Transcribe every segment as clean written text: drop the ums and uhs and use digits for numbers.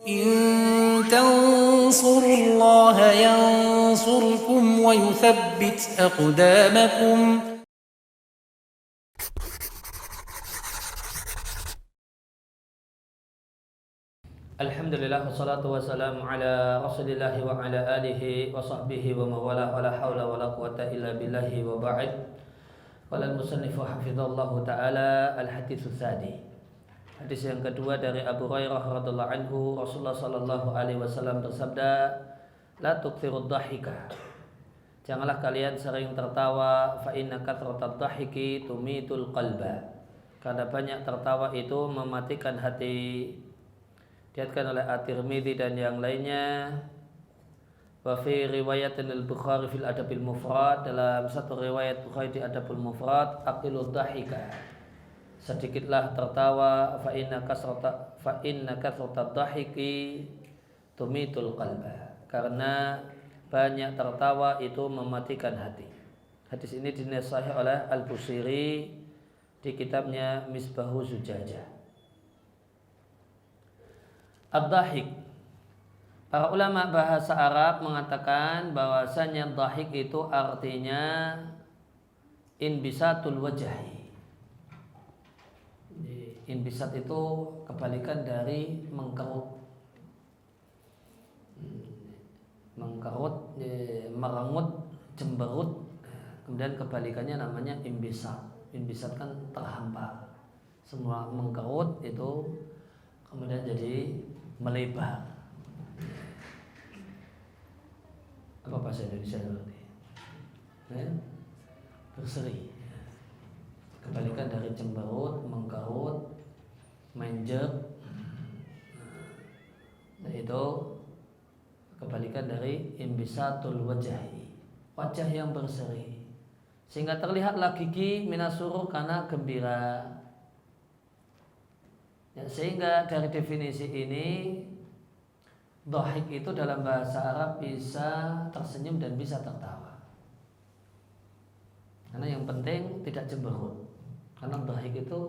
إن تنصروا الله ينصركم ويثبت أقدامكم. Alhamdulillah wassalatu wassalamu ala Rasulillah wa ala alihi wa sahbihi wa mawala wa la hawla wa la quwata illa billahi wa ba'd. Qala al-musannifu hafizallahu ta'ala al-haditsu tsani. Hadis yang kedua dari Abu Hurairah radhiyallahu anhu, Rasulullah sallallahu alaihi wasallam bersabda, la tukthirud dhahika. Janganlah kalian sering tertawa, fa inna kathratad dhahiki tumitul qalba. Karena banyak tertawa itu mematikan hati. Diriwayatkan oleh At-Tirmidzi dan yang lainnya. Wa fi riwayatin al-Bukhari fil Adabil Mufrad, dalam satu riwayat Bukhari di Adabul Mufrad, aqilud dhahika, sedikitlah tertawa, fa inna kasratad dhahiki tumitul qalba, karena banyak tertawa itu mematikan hati. Hadis ini dinasihati oleh Al-Busiri di kitabnya Misbahu Zujajah. Ad-dhahik, para ulama bahasa Arab mengatakan bahwasanya dhahik itu artinya inbisatul wajhi. Inbisat itu kebalikan dari mengkerut. Mengkerut, merengut, cemberut. Kemudian kebalikannya namanya imbisat. Imbisat kan terhampar. Semua mengkerut itu kemudian jadi melebar. Apa bahasa Indonesia berarti? Berseri. Kebalikan dari cemberut, mengkerut, menjep. Itu kebalikan dari imbisatul wajhi, wajah yang berseri, sehingga terlihatlah gigi minasuru, karena gembira. Ya, sehingga dari definisi ini, dhahik itu dalam bahasa Arab bisa tersenyum dan bisa tertawa. Karena yang penting tidak cemberut. Karena dhahik itu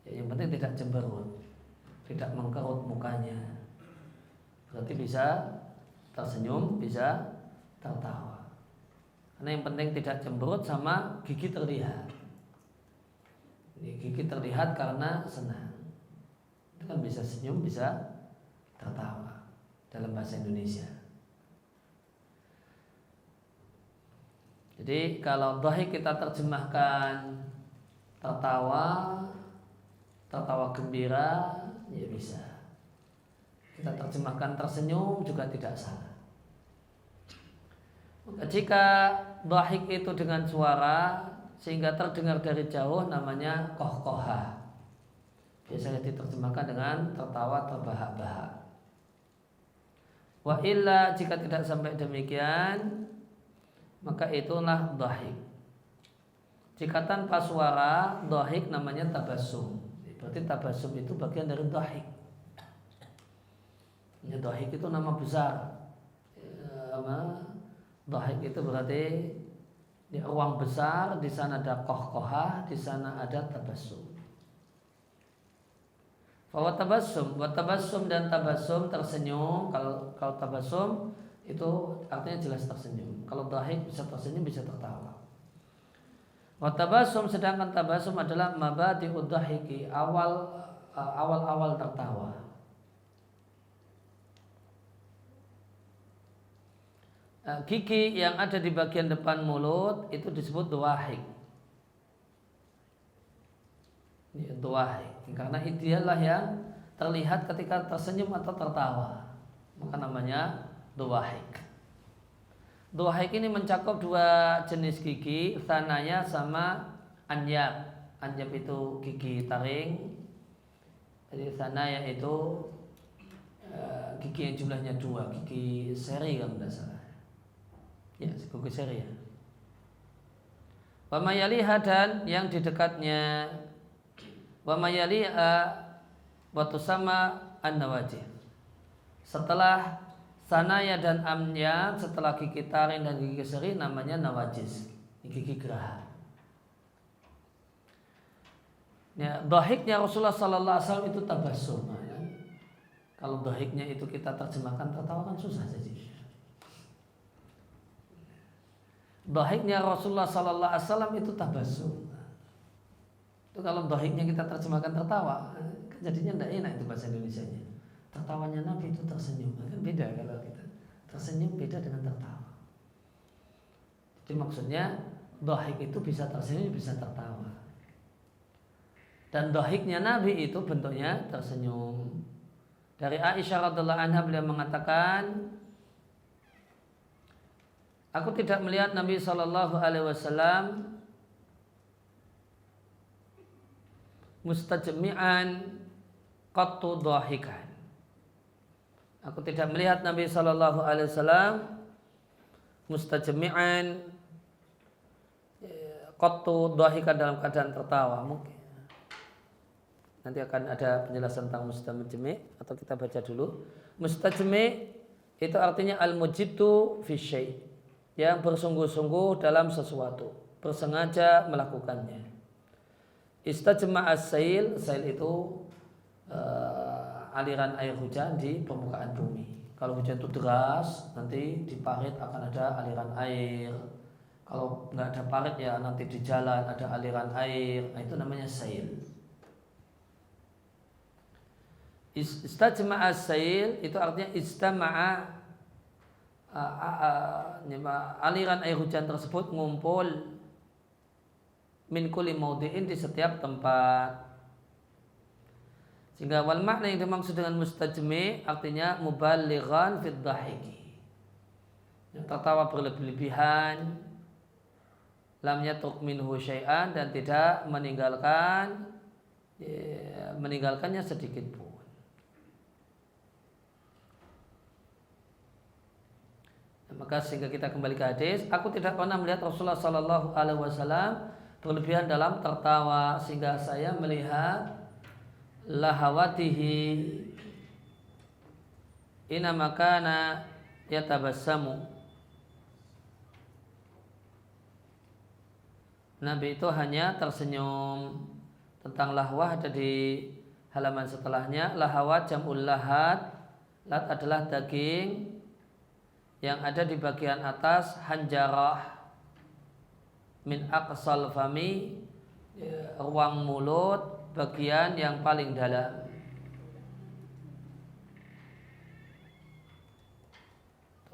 ya, yang penting tidak cemberut, tidak mengkerut mukanya. Berarti bisa tersenyum, bisa tertawa. Karena yang penting tidak cemberut sama gigi terlihat. Gigi terlihat karena senang. Itu kan bisa senyum, bisa tertawa dalam bahasa Indonesia. Jadi kalau dhahik kita terjemahkan tertawa, tertawa gembira, ya bisa. Kita terjemahkan tersenyum juga tidak salah. Maka jika dhahik itu dengan suara sehingga terdengar dari jauh, namanya kohkoha. Biasanya diterjemahkan dengan tertawa terbahak-bahak. Wa illa, jika tidak sampai demikian, maka itulah dhahik. Jika tanpa suara, dhahik namanya tabassum. Berarti tabassum itu bagian dari dhahik. Ya, dhahik itu nama besar. Dhahik itu berarti di ruang besar, di sana ada kohkoha, di sana ada tabassum. Bahwa tabassum dan tabassum tersenyum. Kalau tabassum itu artinya jelas tersenyum. Kalau dhahik bisa tersenyum, bisa tertawa. Wa tabassum, sedangkan tabassum adalah mabadi'ud dhahiki, awal tertawa. Gigi yang ada di bagian depan mulut itu disebut dhahik. Dhahik, karena dialah yang terlihat ketika tersenyum atau tertawa, maka namanya dhahik. Dhahik ini mencakup dua jenis gigi, tsanaya sama anyab. Anyab itu gigi taring. Jadi tsanaya itu gigi yang jumlahnya dua, gigi seri kalau tidak salah. Ya, gigi seri ya. Wa mayaliha, dan yang di dekatnya. Wa mayaliha wa tusama an-nawajih. Setelah sanaya dan amnya, setelah gigi taring dan gigi seri, namanya nawajis, gigi gerah. Ya, dhahiknya Rasulullah sallallahu alaihi wasallam itu tabassum. Kalau dhahiknya itu kita terjemahkan tertawa kan susah saja. Dhahiknya Rasulullah sallallahu alaihi wasallam itu tabassum. Itu kalau dhahiknya kita terjemahkan tertawa, jadinya tidak enak itu bahasa Indonesianya. Tertawanya Nabi itu tersenyum, kan beda kalau kita tersenyum beda dengan tertawa. Jadi maksudnya dhahik itu bisa tersenyum bisa tertawa. Dan dhahiknya Nabi itu bentuknya tersenyum. Dari Aisyah radhiallahu anha beliau mengatakan, aku tidak melihat Nabi sallallahu alaihi wasallam mustajmi'an qattu dhahikan. Aku tidak melihat Nabi sallallahu alaihi wasallam mustajmi'an qattu dhahikan dalam keadaan tertawa. Mungkin nanti akan ada penjelasan tentang mustajmi' atau kita baca dulu. Mustajmi' itu artinya al-mujiddu fi syai', yang bersungguh-sungguh dalam sesuatu, bersengaja melakukannya. Istajma' as-sail, sail itu aliran air hujan di permukaan bumi. Kalau hujan itu deras, nanti di parit akan ada aliran air. Kalau nggak ada parit ya nanti di jalan ada aliran air. Nah, itu namanya sail. Istajma' as-sail itu artinya istama'a, aliran air hujan tersebut ngumpul min kulli maudi'in, di setiap tempat. Sehingga wal makna yang dimaksud dengan mustajmi' artinya muballighan fid dhahiki, yang tertawa berlebih-lebihan, lam yatruk minhu syai'an, dan tidak meninggalkannya sedikit pun. Maka sehingga kita kembali ke hadis, aku tidak pernah melihat Rasulullah sallallahu alaihi wasallam berlebihan dalam tertawa sehingga saya melihat lahawatihi ina makana yatabassamu. Nabi itu hanya tersenyum. Tentang lahwah ada di halaman setelahnya. Lahawat jam'ul lahat. Lat adalah daging yang ada di bagian atas hanjarah min aqsal fami, ruang mulut bagian yang paling dalam.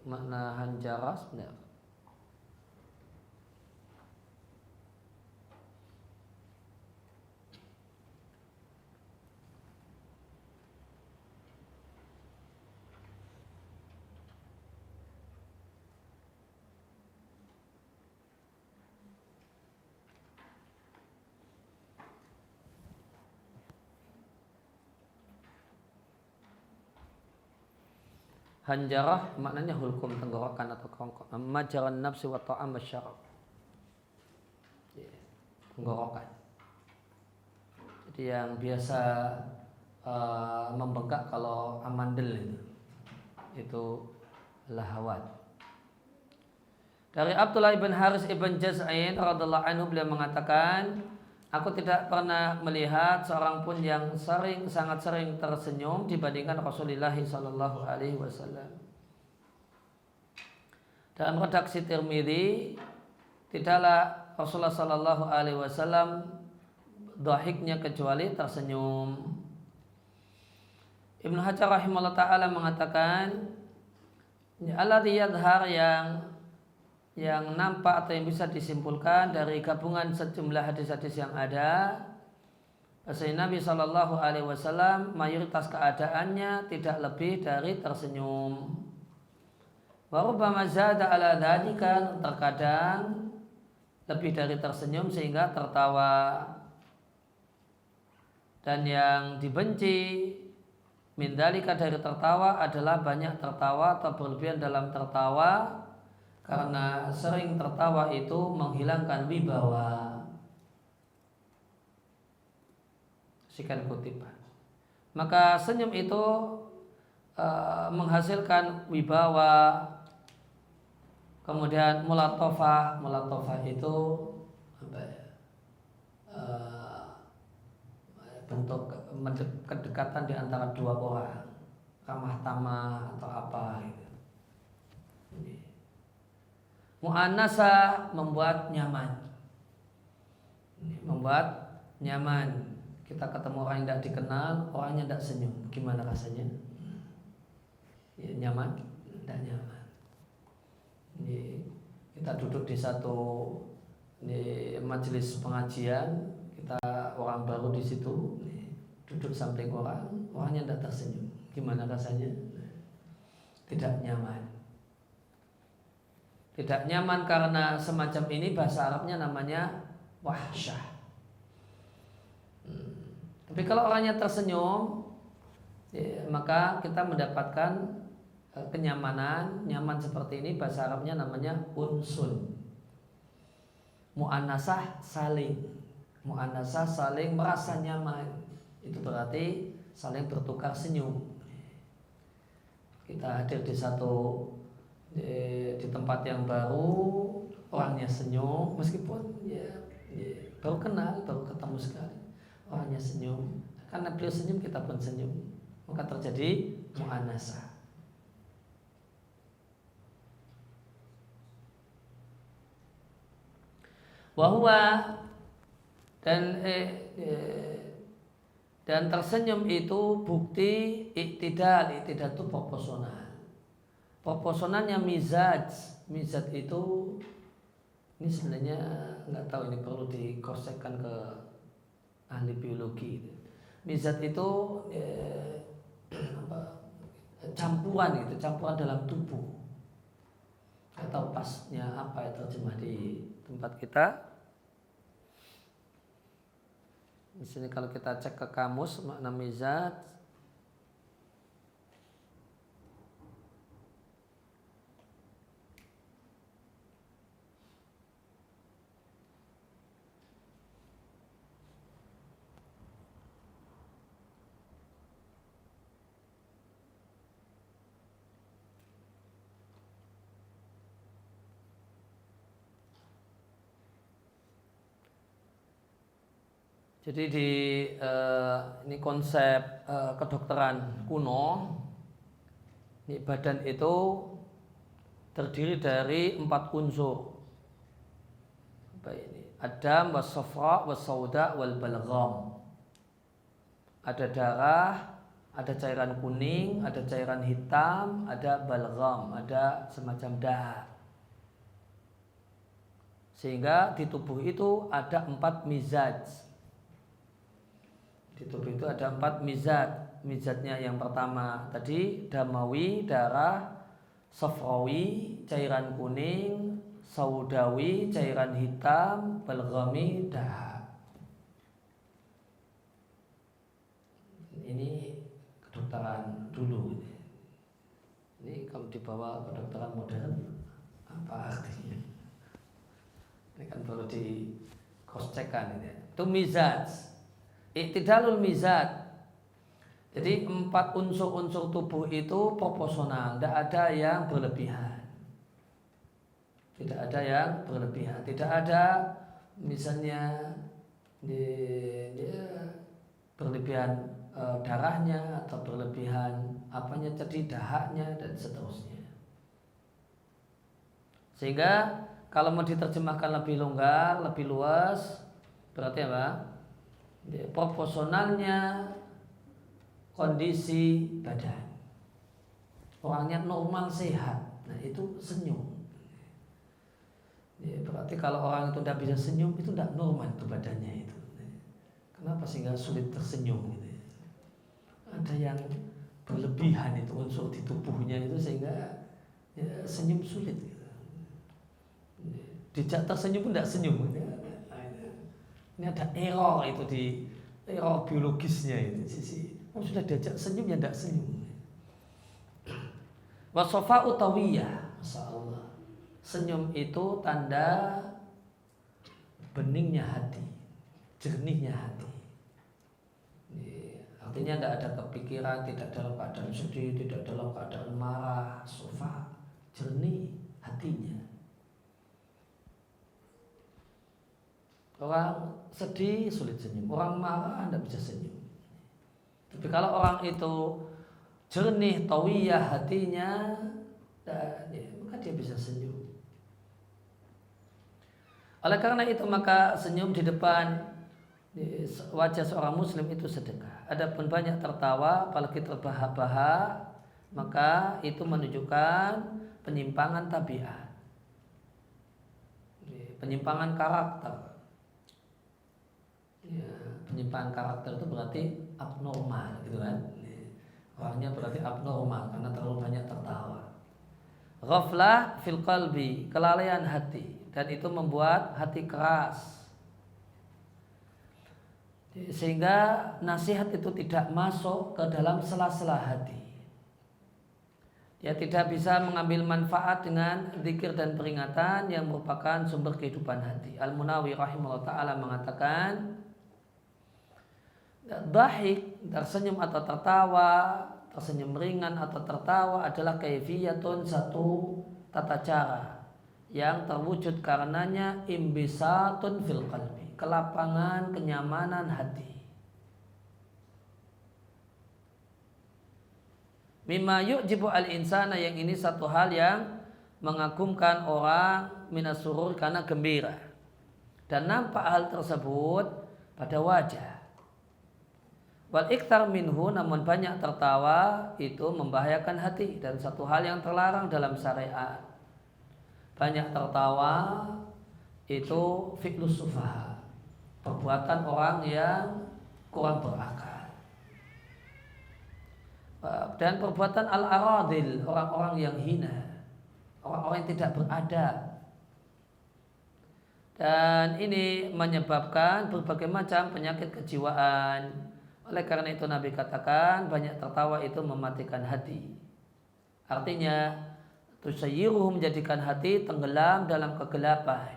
Makna hanjarah sebenarnya hanjarah maknanya hulkum, tenggorokan atau kerongkongan. Majaran nafsi wa ta'am wasyarab, tenggorokan. Jadi yang biasa membengkak kalau amandel itu lahawat. Dari Abdullah ibn Haris ibn Jaz'in radhiallahu anhu, beliau mengatakan, aku tidak pernah melihat seorang pun yang sangat sering tersenyum dibandingkan Rasulullah sallallahu alaihi wasallam. Dalam redaksi Tirmidzi, tidaklah Rasulullah sallallahu alaihi wasallam dhahiknya kecuali tersenyum. Ibnu Hajar rahimahullah taala mengatakan, alladzi yadhhar, yang nampak atau yang bisa disimpulkan dari gabungan sejumlah hadis-hadis yang ada, bahwasanya Nabi Shallallahu Alaihi Wasallam mayoritas keadaannya tidak lebih dari tersenyum. Wa rubbama zada ala dzalika, terkadang lebih dari tersenyum sehingga tertawa. Dan yang dibenci min dzalika dari tertawa adalah banyak tertawa atau berlebihan dalam tertawa, karena sering tertawa itu menghilangkan wibawa. Sekian kutipan. Maka senyum itu menghasilkan wibawa. Kemudian mulatofah itu apa ya? Bentuk kedekatan di antara dua orang. ramah tamah atau apa gitu. Mu'annasah membuat nyaman. Membuat nyaman. Kita ketemu orang yang tidak dikenal, orangnya tidak senyum, gimana rasanya? Ya, nyaman? Tidak nyaman. Kita duduk di satu majelis pengajian, kita orang baru di situ, duduk samping orangnya tidak tersenyum, gimana rasanya? Tidak nyaman. Tidak nyaman karena semacam ini bahasa Arabnya namanya wahsyah. Tapi kalau orangnya tersenyum, ya, maka kita mendapatkan kenyamanan. Nyaman seperti ini bahasa Arabnya namanya unsun. Mu'annasah saling. Mu'annasah saling merasa nyaman. Itu berarti saling bertukar senyum. Kita hadir di tempat yang baru, orangnya senyum meskipun baru kenal, baru ketemu sekali, orangnya senyum, karena beliau senyum kita pun senyum, maka terjadi mu'annasah. Wahwa dan tersenyum itu bukti iktidal itu proporsional. Proporsionalnya mizaj itu ini sebenarnya nggak tahu, ini perlu dikosekkan ke ahli biologi. Mizaj itu campuran dalam tubuh. Nggak tahu pasnya apa ya terjemah di tempat kita. Di sini kalau kita cek ke kamus makna mizaj, jadi ini konsep kedokteran kuno, ini badan itu terdiri dari 4 unsur. Apa ini? Adam, was-safra, was-sauda, wal-balgham. Ada darah, ada cairan kuning, ada cairan hitam, ada balgham, ada semacam dahak. Sehingga di tubuh itu ada 4 mizaj. Di tubuh itu ada 4 mizat. Mizatnya yang pertama tadi damawi, darah, safrawi, cairan kuning, saudawi, cairan hitam, balghami, dahak. Ini kedokteran dulu. Ini kalau dibawa kedokteran modern apa artinya? Ini kan perlu di-cross-check-kan ini. Itu mizat. Iktidalul mizat. Jadi 4 unsur-unsur tubuh itu proporsional, tidak ada yang berlebihan. Tidak ada yang berlebihan. Tidak ada misalnya berlebihan darahnya atau berlebihan apanya tadi dahaknya dan seterusnya. Sehingga kalau mau diterjemahkan lebih longgar, lebih luas, berarti apa? Proporsionalnya kondisi badan. Orangnya normal sehat, nah itu senyum. Berarti kalau orang itu tidak bisa senyum, itu tidak normal itu badannya itu. Kenapa sehingga sulit tersenyum gitu? Ada yang berlebihan itu unsur di tubuhnya itu sehingga senyum sulit. Gitu. Dijak tersenyum pun tidak senyum. Gitu. Ini ada error itu di error biologisnya itu sisi. Sudah diajak senyum ya tidak senyum. Wasofa utawiyah, Masya Allah. Senyum itu tanda beningnya hati, jernihnya hati. Artinya tidak ada kepikiran, tidak dalam keadaan sedih, tidak dalam keadaan marah. Sofa, jernih hatinya. Orang sedih sulit senyum, orang marah tidak bisa senyum. Tapi kalau orang itu jernih, tawiyah hatinya, dan maka dia bisa senyum. Oleh karena itu maka senyum di depan wajah seorang muslim itu sedekah. Adapun banyak tertawa, apalagi terbahak-bahak, maka itu menunjukkan penyimpangan tabiat, penyimpangan karakter. Ya, penyimpangan karakter itu berarti abnormal, gitu kan? Orangnya berarti abnormal karena terlalu banyak tertawa. Ghaflah fil qalbi, kelalaian hati, dan itu membuat hati keras. Sehingga nasihat itu tidak masuk ke dalam sela-sela hati. Dia tidak bisa mengambil manfaat dengan zikir dan peringatan yang merupakan sumber kehidupan hati. Al-Munawi rahimahullah ta'ala mengatakan, dhahik, tersenyum atau tertawa, tersenyum ringan atau tertawa adalah kaifiyatun, satu tata cara yang terwujud karenanya imbisatun fil qalbi, kelapangan, kenyamanan hati. Mimma yu'jibu al-insana, yang ini satu hal yang mengagumkan orang, minas surur, karena gembira. Dan nampak hal tersebut pada wajah. Wal iktar minhu, namun banyak tertawa itu membahayakan hati, dan satu hal yang terlarang dalam syariat. Banyak tertawa itu fi'lus sufaha, perbuatan orang yang kurang berakal. Dan perbuatan al-aradil, orang-orang yang hina, orang-orang yang tidak beradab. Dan ini menyebabkan berbagai macam penyakit kejiwaan. Oleh karena itu Nabi katakan banyak tertawa itu mematikan hati. Artinya tusayyiruhu, menjadikan hati tenggelam dalam kegelapan.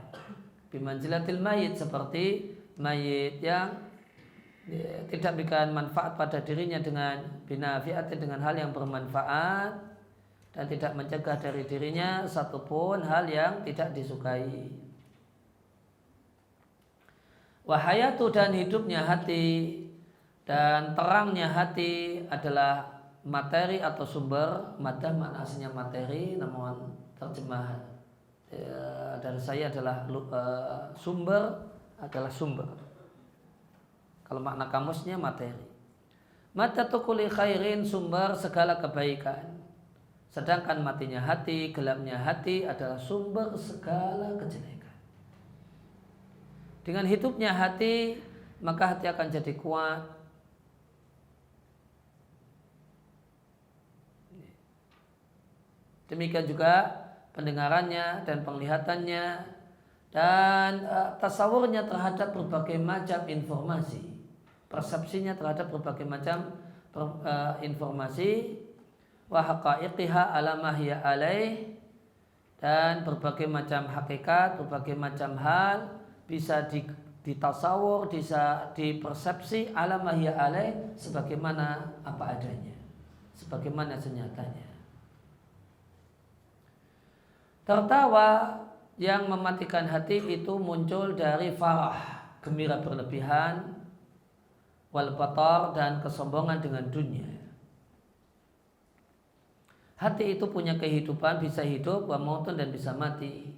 Bimanzilatil mayit, seperti mayit yang tidak berikan manfaat pada dirinya dengan binafiatin, dengan hal yang bermanfaat, dan tidak mencegah dari dirinya satupun hal yang tidak disukai. Wahayatu, dan hidupnya hati dan terangnya hati adalah materi atau sumber. Madah makna aslinya materi, namun terjemah dari saya adalah sumber, adalah sumber. Kalau makna kamusnya materi. Mata tukuli khairin, sumber segala kebaikan. Sedangkan matinya hati, gelapnya hati adalah sumber segala kejelekan. Dengan hidupnya hati, maka hati akan jadi kuat. Demikian juga pendengarannya dan penglihatannya dan tasawurnya terhadap berbagai macam informasi, persepsinya terhadap berbagai macam informasi, wa haqaiqiha ala ma hiya alaih, dan berbagai macam hakikat, berbagai macam hal bisa ditasawur, bisa dipersepsi ala ma hiya alaih, sebagaimana apa adanya, sebagaimana senyatanya. Tertawa yang mematikan hati itu muncul dari farah, gembira berlebihan, wal batar, dan kesombongan dengan dunia. Hati itu punya kehidupan, bisa hidup, wa mautun, dan bisa mati.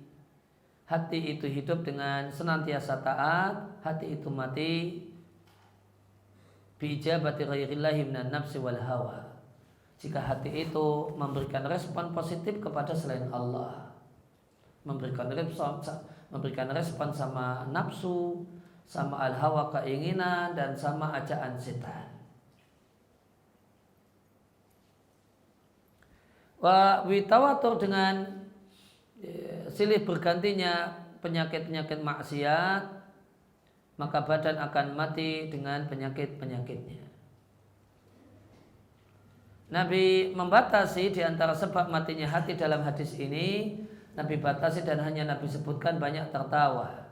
Hati itu hidup dengan senantiasa taat, hati itu mati bi ijabati ghairillahi minan nafsi wal hawa, jika hati itu memberikan respon positif kepada selain Allah, memberikan respon sama nafsu, sama al-hawa, keinginan, dan sama ajaan setan. Wa witawatur, dengan silih bergantinya penyakit-penyakit maksiat, maka badan akan mati dengan penyakit-penyakitnya. Nabi membatasi di antara sebab matinya hati dalam hadis ini, Nabi batasi dan hanya Nabi sebutkan banyak tertawa.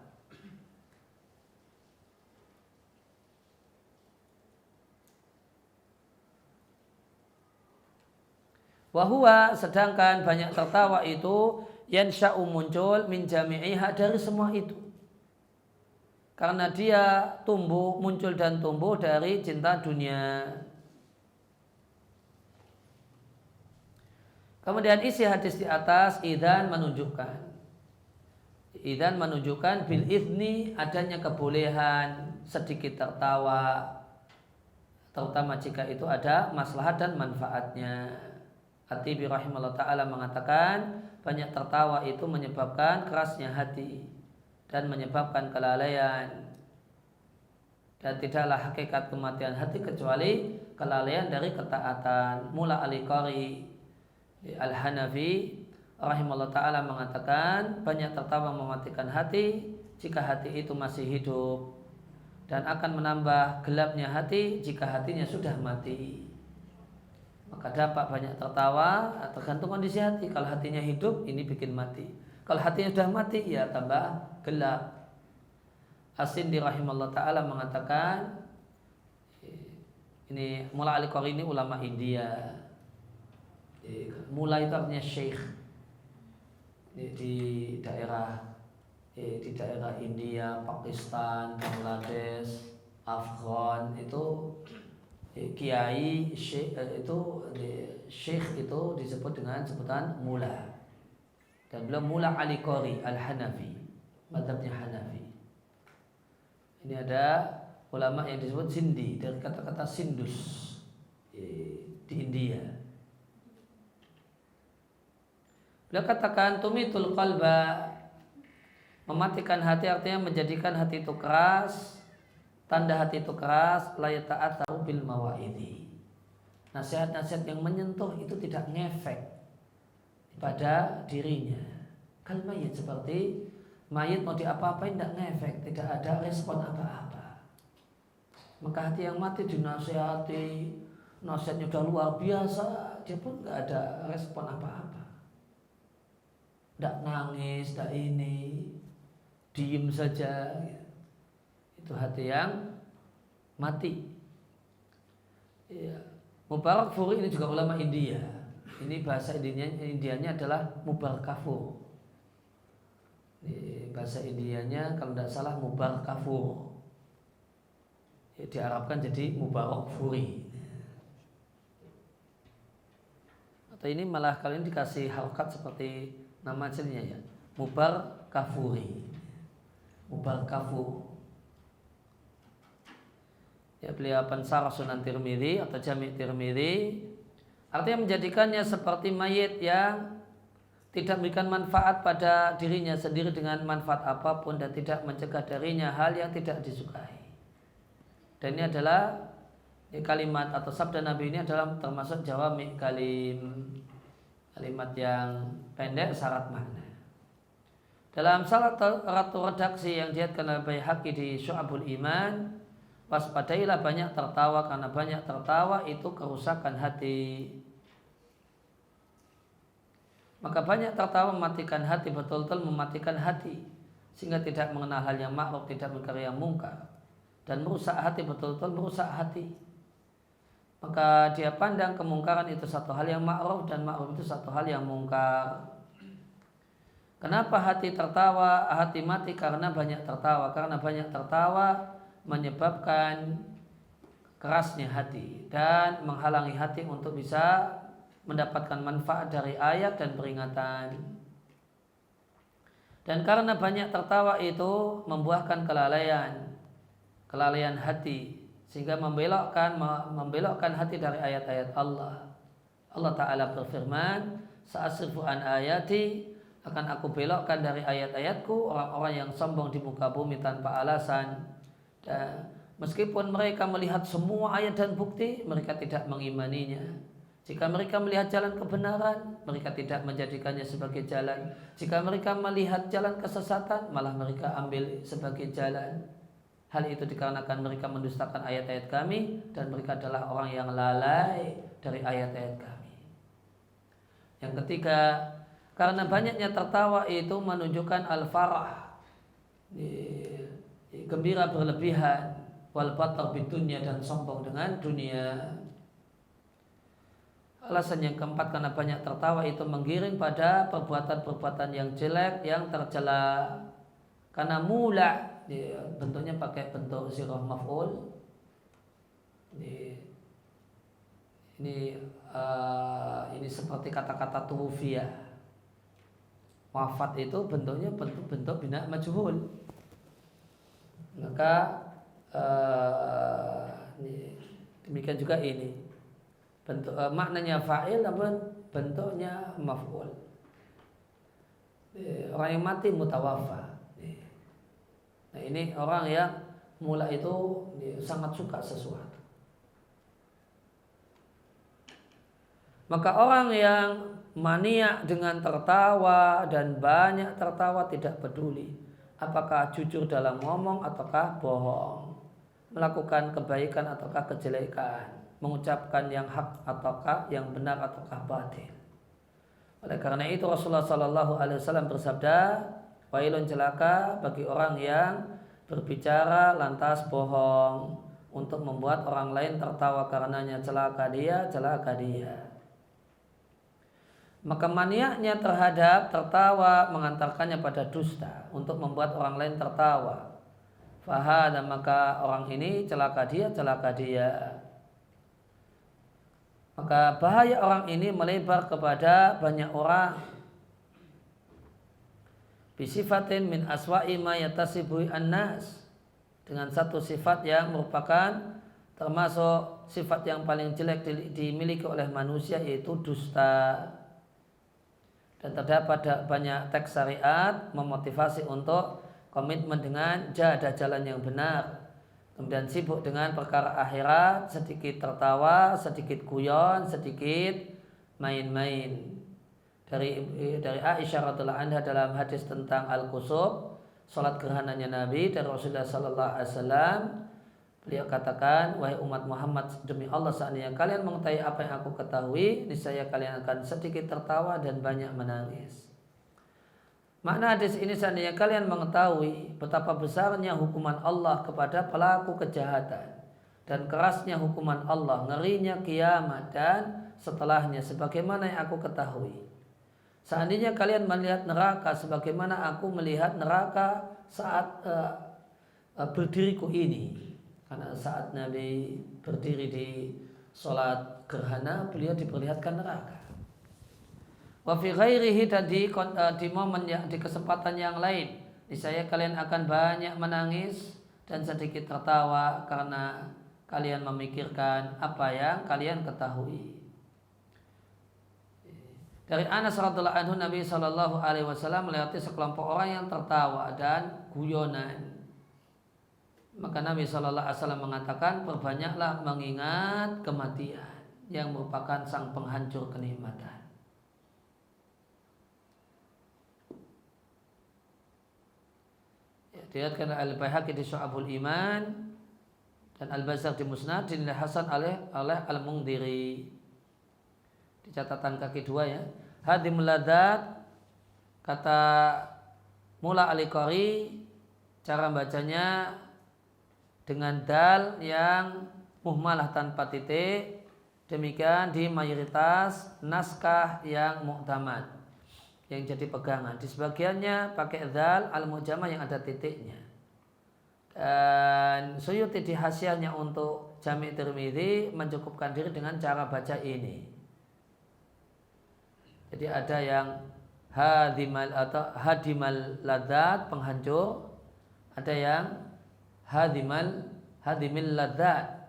Wahuwa, sedangkan banyak tertawa itu yansha'u, muncul min jami'iha, dari semua itu. Karena dia muncul dan tumbuh dari cinta dunia. Kemudian isi hadis di atas idzan menunjukkan bil idzni adanya kebolehan sedikit tertawa, terutama jika itu ada maslahat dan manfaatnya. At-Tibi rahimahullah ta'ala mengatakan banyak tertawa itu menyebabkan kerasnya hati dan menyebabkan kelalaian, dan tidaklah hakikat kematian hati kecuali kelalaian dari ketaatan. Mula Al-Qari Al-Hanafi rahimahullah ta'ala mengatakan banyak tertawa mematikan hati jika hati itu masih hidup, dan akan menambah gelapnya hati jika hatinya sudah mati. Maka dampak banyak tertawa tergantung kondisi hati. Kalau hatinya hidup, ini bikin mati. Kalau hatinya sudah mati, ya tambah gelap. As-Sindi rahimahullah ta'ala mengatakan, ini Mula Al-Qari ini ulama India. Mula itu artinya syekh di daerah India, Pakistan, Bangladesh, Afghan itu kiai syekh itu disebut dengan sebutan mula. Dan beliau Mula Al-Qari Al-Hanafi, mazhabnya Hanafi. Ini ada ulama yang disebut Sindi dari kata-kata Sindus di India. Beliau katakan tumitul qalba, mematikan hati artinya menjadikan hati itu keras. Tanda hati itu keras, la yata'atsaru bil mawaidhi. Nasihat-nasihat yang menyentuh itu tidak ngefek pada dirinya. Kal mayit, seperti mayit mau diapa-apain tidak ngefek, tidak ada respon apa-apa. Maka hati yang mati dinasihati, nasihatnya sudah luar biasa, dia pun nggak ada respon apa-apa. Tidak nangis, tidak ini, diem saja. Itu hati yang mati. Ya. Mubarakfur ini juga ulama India. Ini bahasa Indianya adalah Mubarakfur. Bahasa Indianya kalau tidak salah Mubarakfur. Ya, diarabkan jadi Mubarakfuri. Atau ini malah kalian dikasih harokat seperti nama aslinya ya, Mubarakfuri. Mubarakfur. Ya, beliau pensarah Sunan Tirmidzi atau Jami' Tirmidzi, artinya menjadikannya seperti mayit yang tidak memberikan manfaat pada dirinya sendiri dengan manfaat apapun dan tidak mencegah darinya hal yang tidak disukai. Dan ini adalah kalimat atau sabda Nabi ini adalah termasuk jawami' kalim, kalimat yang pendek syarat makna. Dalam salah satu redaksi yang dihatkan oleh Baihaqi di Syu'abul Iman, waspadailah banyak tertawa, karena banyak tertawa itu kerusakan hati. Maka banyak tertawa mematikan hati, betul-betul mematikan hati, sehingga tidak mengenal hal yang ma'ruf, tidak mengingkari yang mungkar, dan merusak hati, betul-betul merusak hati. Maka dia pandang kemungkaran itu satu hal yang ma'ruf dan ma'ruf itu satu hal yang mungkar. Kenapa hati tertawa, hati mati? Karena banyak tertawa. Karena banyak tertawa menyebabkan kerasnya hati dan menghalangi hati untuk bisa mendapatkan manfaat dari ayat dan peringatan. Dan karena banyak tertawa itu membuahkan kelalaian hati, sehingga membelokkan hati dari ayat-ayat Allah. Allah Ta'ala berfirman, sa'asrifu an ayati, akan aku belokkan dari ayat-ayatku orang-orang yang sombong di muka bumi tanpa alasan. Dan meskipun mereka melihat semua ayat dan bukti, mereka tidak mengimaninya. Jika mereka melihat jalan kebenaran, mereka tidak menjadikannya sebagai jalan. Jika mereka melihat jalan kesesatan, malah mereka ambil sebagai jalan. Hal itu dikarenakan mereka mendustakan ayat-ayat kami, dan mereka adalah orang yang lalai dari ayat-ayat kami. Yang ketiga, karena banyaknya tertawa itu menunjukkan al-farah, gembira berlebihan, wal batar bidunya, dan sombong dengan dunia. Alasan yang keempat, karena banyak tertawa itu menggiring pada perbuatan-perbuatan yang jelek, yang tercela. Karena mula, bentuknya pakai bentuk sirah maf'ul. Ini ini seperti kata-kata tuwfiya. Wafat itu bentuknya bentuk bina majhul. Maka demikian juga ini bentuk maknanya fa'il namun bentuknya maf'ul. Orang yang mati mutawaffa. Nah, ini orang yang mula itu sangat suka sesuatu. Maka orang yang maniak dengan tertawa dan banyak tertawa tidak peduli apakah jujur dalam ngomong ataukah bohong, melakukan kebaikan ataukah kejelekan, mengucapkan yang hak ataukah yang benar ataukah batil. Oleh karena itu Rasulullah Sallallahu Alaihi Wasallam bersabda, wailun celaka bagi orang yang berbicara lantas bohong untuk membuat orang lain tertawa karenanya, celaka dia, celaka dia. Maka maniaknya terhadap tertawa mengantarkannya pada dusta untuk membuat orang lain tertawa. Fahada, maka orang ini celaka dia, celaka dia. Maka bahaya orang ini melebar kepada banyak orang. Bisifatin min aswa'i ma yatasibu an-nas, dengan satu sifat yang merupakan termasuk sifat yang paling jelek dimiliki oleh manusia, yaitu dusta. Dan terdapat banyak teks syariat memotivasi untuk komitmen dengan ada jalan yang benar, kemudian sibuk dengan perkara akhirat, sedikit tertawa, sedikit guyon, sedikit main-main. Dari Aisyah radhiallahu anha dalam hadis tentang al-kusuf, salat gerhananya Nabi dari Rasulullah sallallahu alaihi wasallam, beliau katakan, wahai umat Muhammad, demi Allah seandainya kalian mengetahui apa yang aku ketahui, niscaya kalian akan sedikit tertawa dan banyak menangis. Makna hadis ini, seandainya kalian mengetahui betapa besarnya hukuman Allah kepada pelaku kejahatan dan kerasnya hukuman Allah, ngerinya kiamat dan setelahnya sebagaimana yang aku ketahui. Seandainya kalian melihat neraka sebagaimana aku melihat neraka saat berdiriku ini. Karena saat Nabi berdiri di sholat gerhana, beliau diperlihatkan neraka. Wa fi ghairihi, dan di momen di kesempatan yang lain, niscaya kalian akan banyak menangis dan sedikit tertawa karena kalian memikirkan apa yang kalian ketahui. Dari Anas radhiallahu anhu, Nabi sallallahu alaihi wasallam melewati sekelompok orang yang tertawa dan guyonan. Maka Nabi sallallahu alaihi wasallam mengatakan, perbanyaklah mengingat kematian yang merupakan sang penghancur kenikmatan. Diriwayatkan Al-Baihaqi di Syu'abul Iman dan Al-Bazzar di Musnad, dinilai hasan oleh Al-Mundhiri di catatan kaki 2 ya. Hadimul ladat, kata Mula Al-Qari, cara bacanya dengan dal yang muhmalah tanpa titik. Demikian di mayoritas naskah yang mu'tamad, yang jadi pegangan. Di sebagiannya pakai dal al-mu'jamah yang ada titiknya. Dan Suyuti di hasyahnya untuk Jami' Tirmidzi mencukupkan diri dengan cara baca ini. Jadi ada yang hadimal atau hadimal ladat, penghancur. Ada yang hadimil ladat.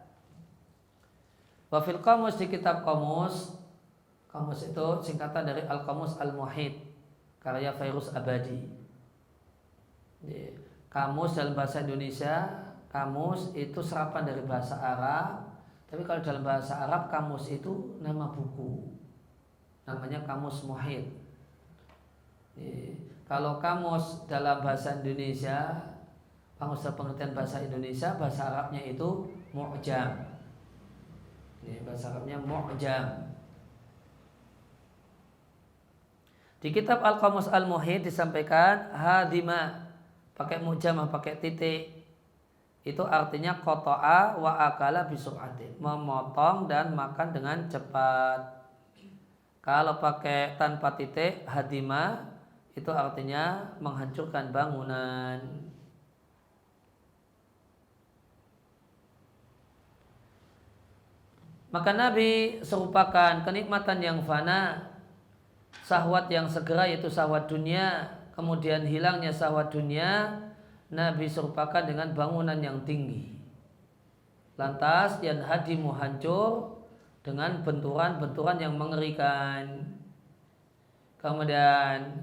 Wa fil qamus, di kitab qamus itu singkatan dari Al-Qamus Al-Muhit karya Fairuz Abadi. Kamus dalam bahasa Indonesia, kamus itu serapan dari bahasa Arab. Tapi kalau dalam bahasa Arab, kamus itu nama buku, namanya Kamus Muhit. Kalau kamus dalam bahasa Indonesia, kamus dalam pengertian bahasa Indonesia, bahasa Arabnya itu mu'jam. Bahasa Arabnya mu'jam. Di kitab Al-Qamus Al-Muhit disampaikan hadima, pakai mu'jamah, pakai titik. Itu artinya qata'a wa akala bisur'atin, memotong dan makan dengan cepat. Kalau pakai tanpa titik, hadima, itu artinya menghancurkan bangunan. Maka Nabi serupakan kenikmatan yang fana, syahwat yang segera yaitu syahwat dunia, kemudian hilangnya syahwat dunia, Nabi serupakan dengan bangunan yang tinggi. Lantas yang hadimu hancur dengan benturan-benturan yang mengerikan. Kemudian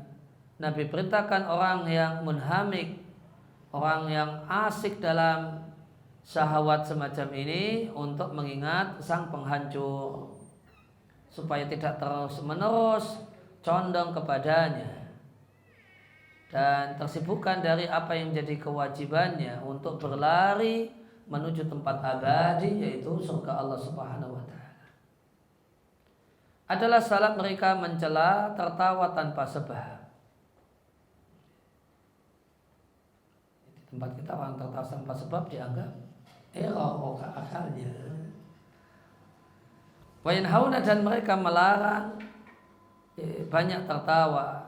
Nabi perintahkan orang yang munhamik, orang yang asik dalam syahwat semacam ini untuk mengingat sang penghancur supaya tidak terus menerus condong kepadanya dan tersibukkan dari apa yang menjadi kewajibannya untuk berlari menuju tempat abadi yaitu surga Allah Subhanahu wa taala. Adalah salat mereka mencela tertawa tanpa sebab. Di tempat kita orang tertawa tanpa sebab dianggap error akalnya. Wa yanhauna, dan mereka melarang banyak tertawa.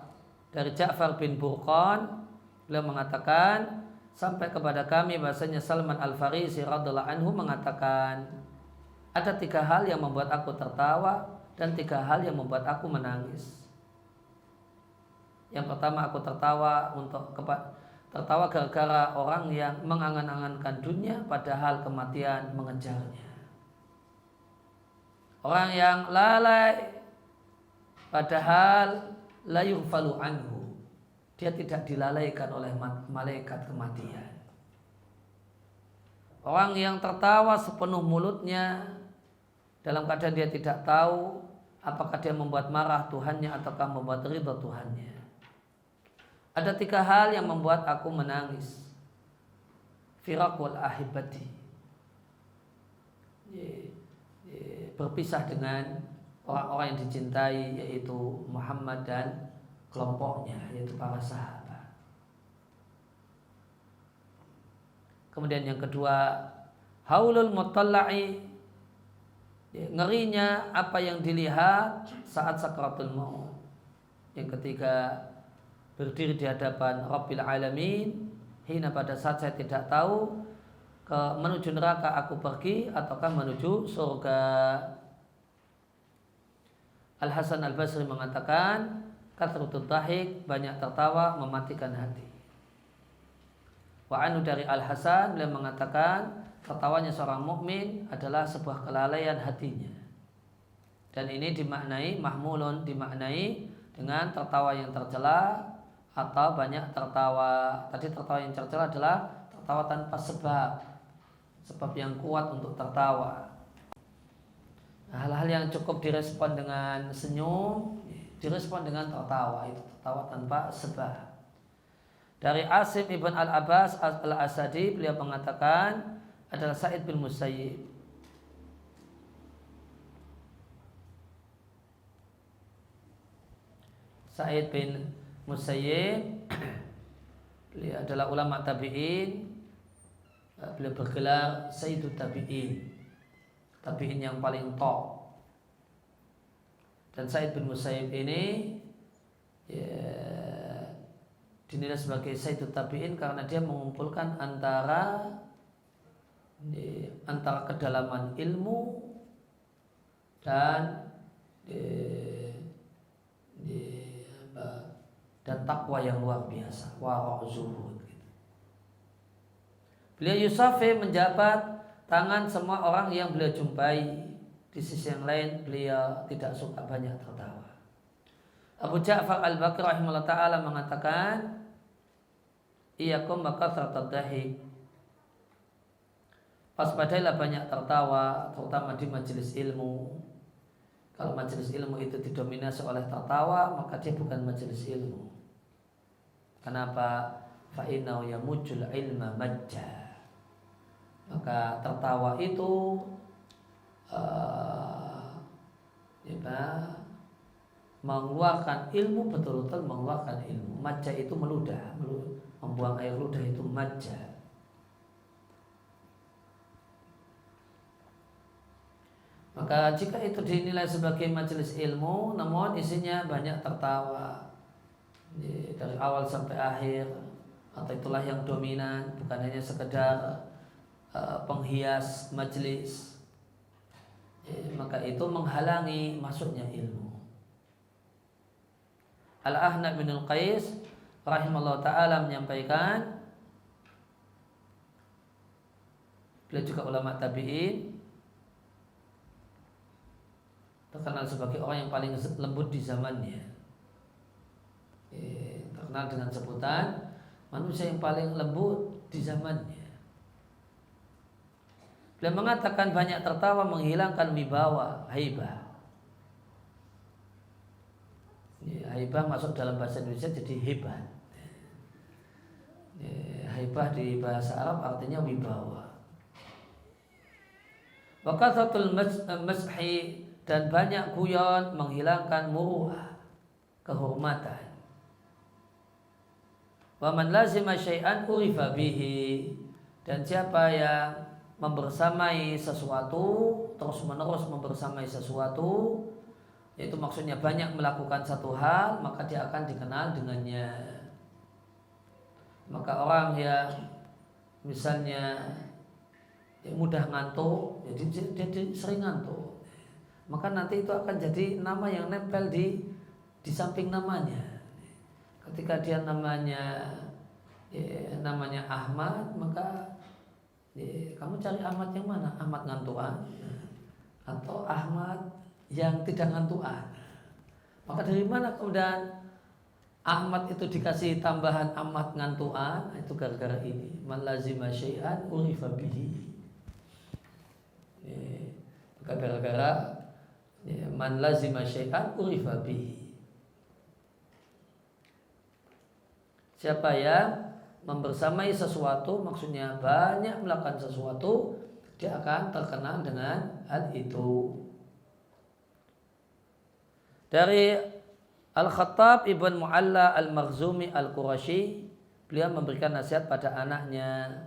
Dari Ja'far bin Burqan, beliau mengatakan sampai kepada kami bahasanya Salman Al-Farisi radhiyallahu anhu mengatakan, ada 3 hal yang membuat aku tertawa dan 3 hal yang membuat aku menangis. Yang pertama, aku tertawa gara-gara orang yang mengangan-angankan dunia padahal kematian mengejarnya. Orang yang lalai padahal la yughfalu anhu, dia tidak dilalaikan oleh malaikat kematian. Orang yang tertawa sepenuh mulutnya dalam keadaan dia tidak tahu apakah dia membuat marah Tuhannya ataukah membuat ridha Tuhannya. Ada 3 hal yang membuat aku menangis. Firaqul ahibati, berpisah dengan orang-orang yang dicintai yaitu Muhammad dan kelompoknya yaitu para sahabat. Kemudian yang kedua, haulul mutalla'i, ngerinya apa yang dilihat saat sakaratul maut. Yang ketiga, berdiri di hadapan Rabbil Alamin, hina pada saat saya tidak tahu menuju neraka aku pergi ataukah menuju surga. Al-Hasan Al-Basri mengatakan, kathratut dhahik, banyak tertawa mematikan hati. Wa anu, dari Al-Hasan, beliau mengatakan tertawanya seorang mukmin adalah sebuah kelalaian hatinya. Dan ini dimaknai mahmulun, dimaknai dengan tertawa yang tercela atau banyak tertawa. Tadi tertawa yang tercela adalah tertawa tanpa sebab yang kuat untuk tertawa. Hal-hal yang cukup direspon dengan senyum, direspon dengan tertawa, itu tertawa tanpa sebab. Dari Asim ibn al-Abbas al-Asadi, beliau mengatakan adalah Sa'id bin Musayyib. Sa'id bin Musayyib beliau adalah ulama tabi'in. Beliau bergelar Sayyidut Tabi'in, tabi'in yang paling top. Dan Sa'id bin Musayyib ini dinilai sebagai Sayyidut Tabi'in karena dia mengumpulkan antara kedalaman ilmu dan takwa yang luar biasa, wara' zuhud. Beliau yusafi, menjabat tangan semua orang yang beliau jumpai. Di sisi yang lain beliau tidak suka banyak tertawa. Abu Ja'far Al-Baqir rahimahullah ta'ala mengatakan, iyakum makatratad dhahik, waspadailah banyak tertawa, terutama di majelis ilmu. Kalau majelis ilmu itu didominasi oleh tertawa, maka dia bukan majelis ilmu. Kenapa? Fa'innahu yamujjul ilma majja, maka tertawa itu mengeluarkan ilmu, betul-betul mengeluarkan ilmu. Majja itu meludah, membuang air ludah itu majja. Maka jika itu dinilai sebagai majelis ilmu, namun isinya banyak tertawa dari awal sampai akhir, atau itulah yang dominan, bukan hanya sekedar penghias majelis, maka itu menghalangi masuknya ilmu. Al-Ahnaf bin Al-Qais rahimahullah ta'ala menyampaikan, beliau juga ulama tabi'in, terkenal sebagai orang yang paling lembut di zamannya, terkenal dengan sebutan manusia yang paling lembut di zamannya. Beliau mengatakan banyak tertawa menghilangkan wibawa, haibah. Haibah masuk dalam bahasa Indonesia jadi hebat. Haibah di bahasa Arab artinya wibawa. Wa kathatul mashi, dan banyak guyon menghilangkan muruah, kehormatan. Wa man lazima syai'an urifa bihi, dan siapa yang membersamai sesuatu, terus menerus membersamai sesuatu, yaitu maksudnya banyak melakukan satu hal, maka dia akan dikenal dengannya. Maka orang yang misalnya mudah ngantuk, jadi dia sering ngantuk, maka nanti itu akan jadi nama yang nempel di samping namanya. Ketika dia namanya Ahmad, maka kamu cari Ahmad yang mana? Ahmad ngantuan atau Ahmad yang tidak ngantuan? Maka dari mana kemudian Ahmad itu dikasih tambahan Ahmad ngantuan? Itu gara-gara ini, man lazima syai'an urifa bihi. Maka gara-gara man lazima syai'an urifa bihi. Siapa yang membersamai sesuatu, maksudnya banyak melakukan sesuatu, dia akan terkenal dengan hal itu. Dari Al-Khattab Ibn Mu'alla Al-Makhzumi Al-Qurashi, beliau memberikan nasihat pada anaknya.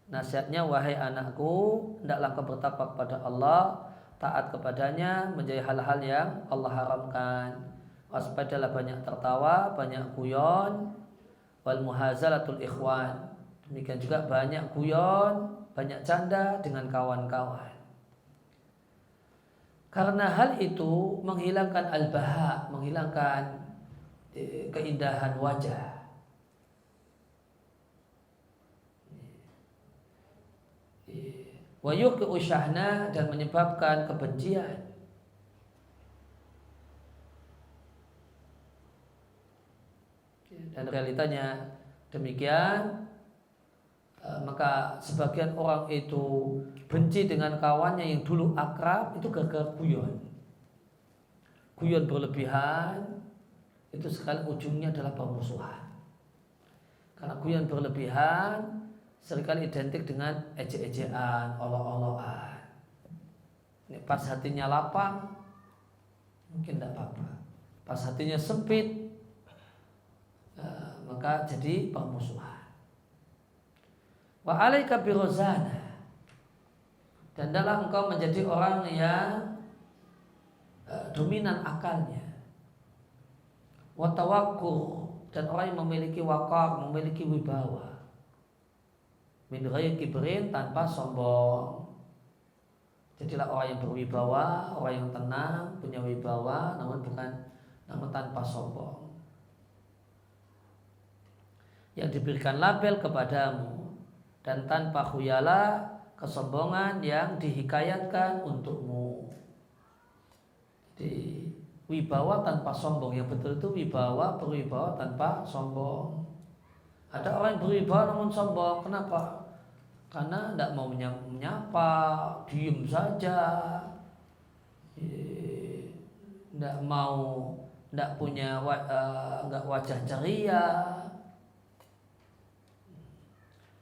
Nasihatnya, wahai anakku, hendaklah kau bertakwa kepada Allah, taat kepadanya, menjadi hal-hal yang Allah haramkan. Waspadalah banyak tertawa, banyak guyon, wal muhazalatul ikhwan. Demikian juga banyak guyon, banyak canda dengan kawan-kawan. Karena hal itu menghilangkan al-baha, menghilangkan keindahan wajah. Wa yuqi'u syahna, dan menyebabkan kebencian. Dan realitanya demikian. Maka sebagian orang itu benci dengan kawannya yang dulu akrab, itu gara-gara guyon. Guyon berlebihan itu sekali ujungnya adalah permusuhan. Karena guyon berlebihan seringkali identik dengan ejek-ejekan, olok-olokan. Pas hatinya lapang mungkin tidak apa-apa. Pas hatinya sempit, maka jadi permusuhan. Wa alaika birozana, dan dalam engkau menjadi orang yang dominan akalnya. Wa tawakkur, dan orang yang memiliki wakar, memiliki wibawa. Min ghairi kibrin, tanpa sombong. Jadilah orang yang berwibawa, orang yang tenang, punya wibawa, namun tanpa sombong. Yang diberikan label kepadamu, dan tanpa khuyala, kesombongan yang dihikayatkan untukmu. Jadi wibawa tanpa sombong, yang betul itu wibawa, berwibawa tanpa sombong. Ada orang yang berwibawa namun sombong, kenapa? Karena tidak mau menyapa, diem saja, tidak punya wajah ceria.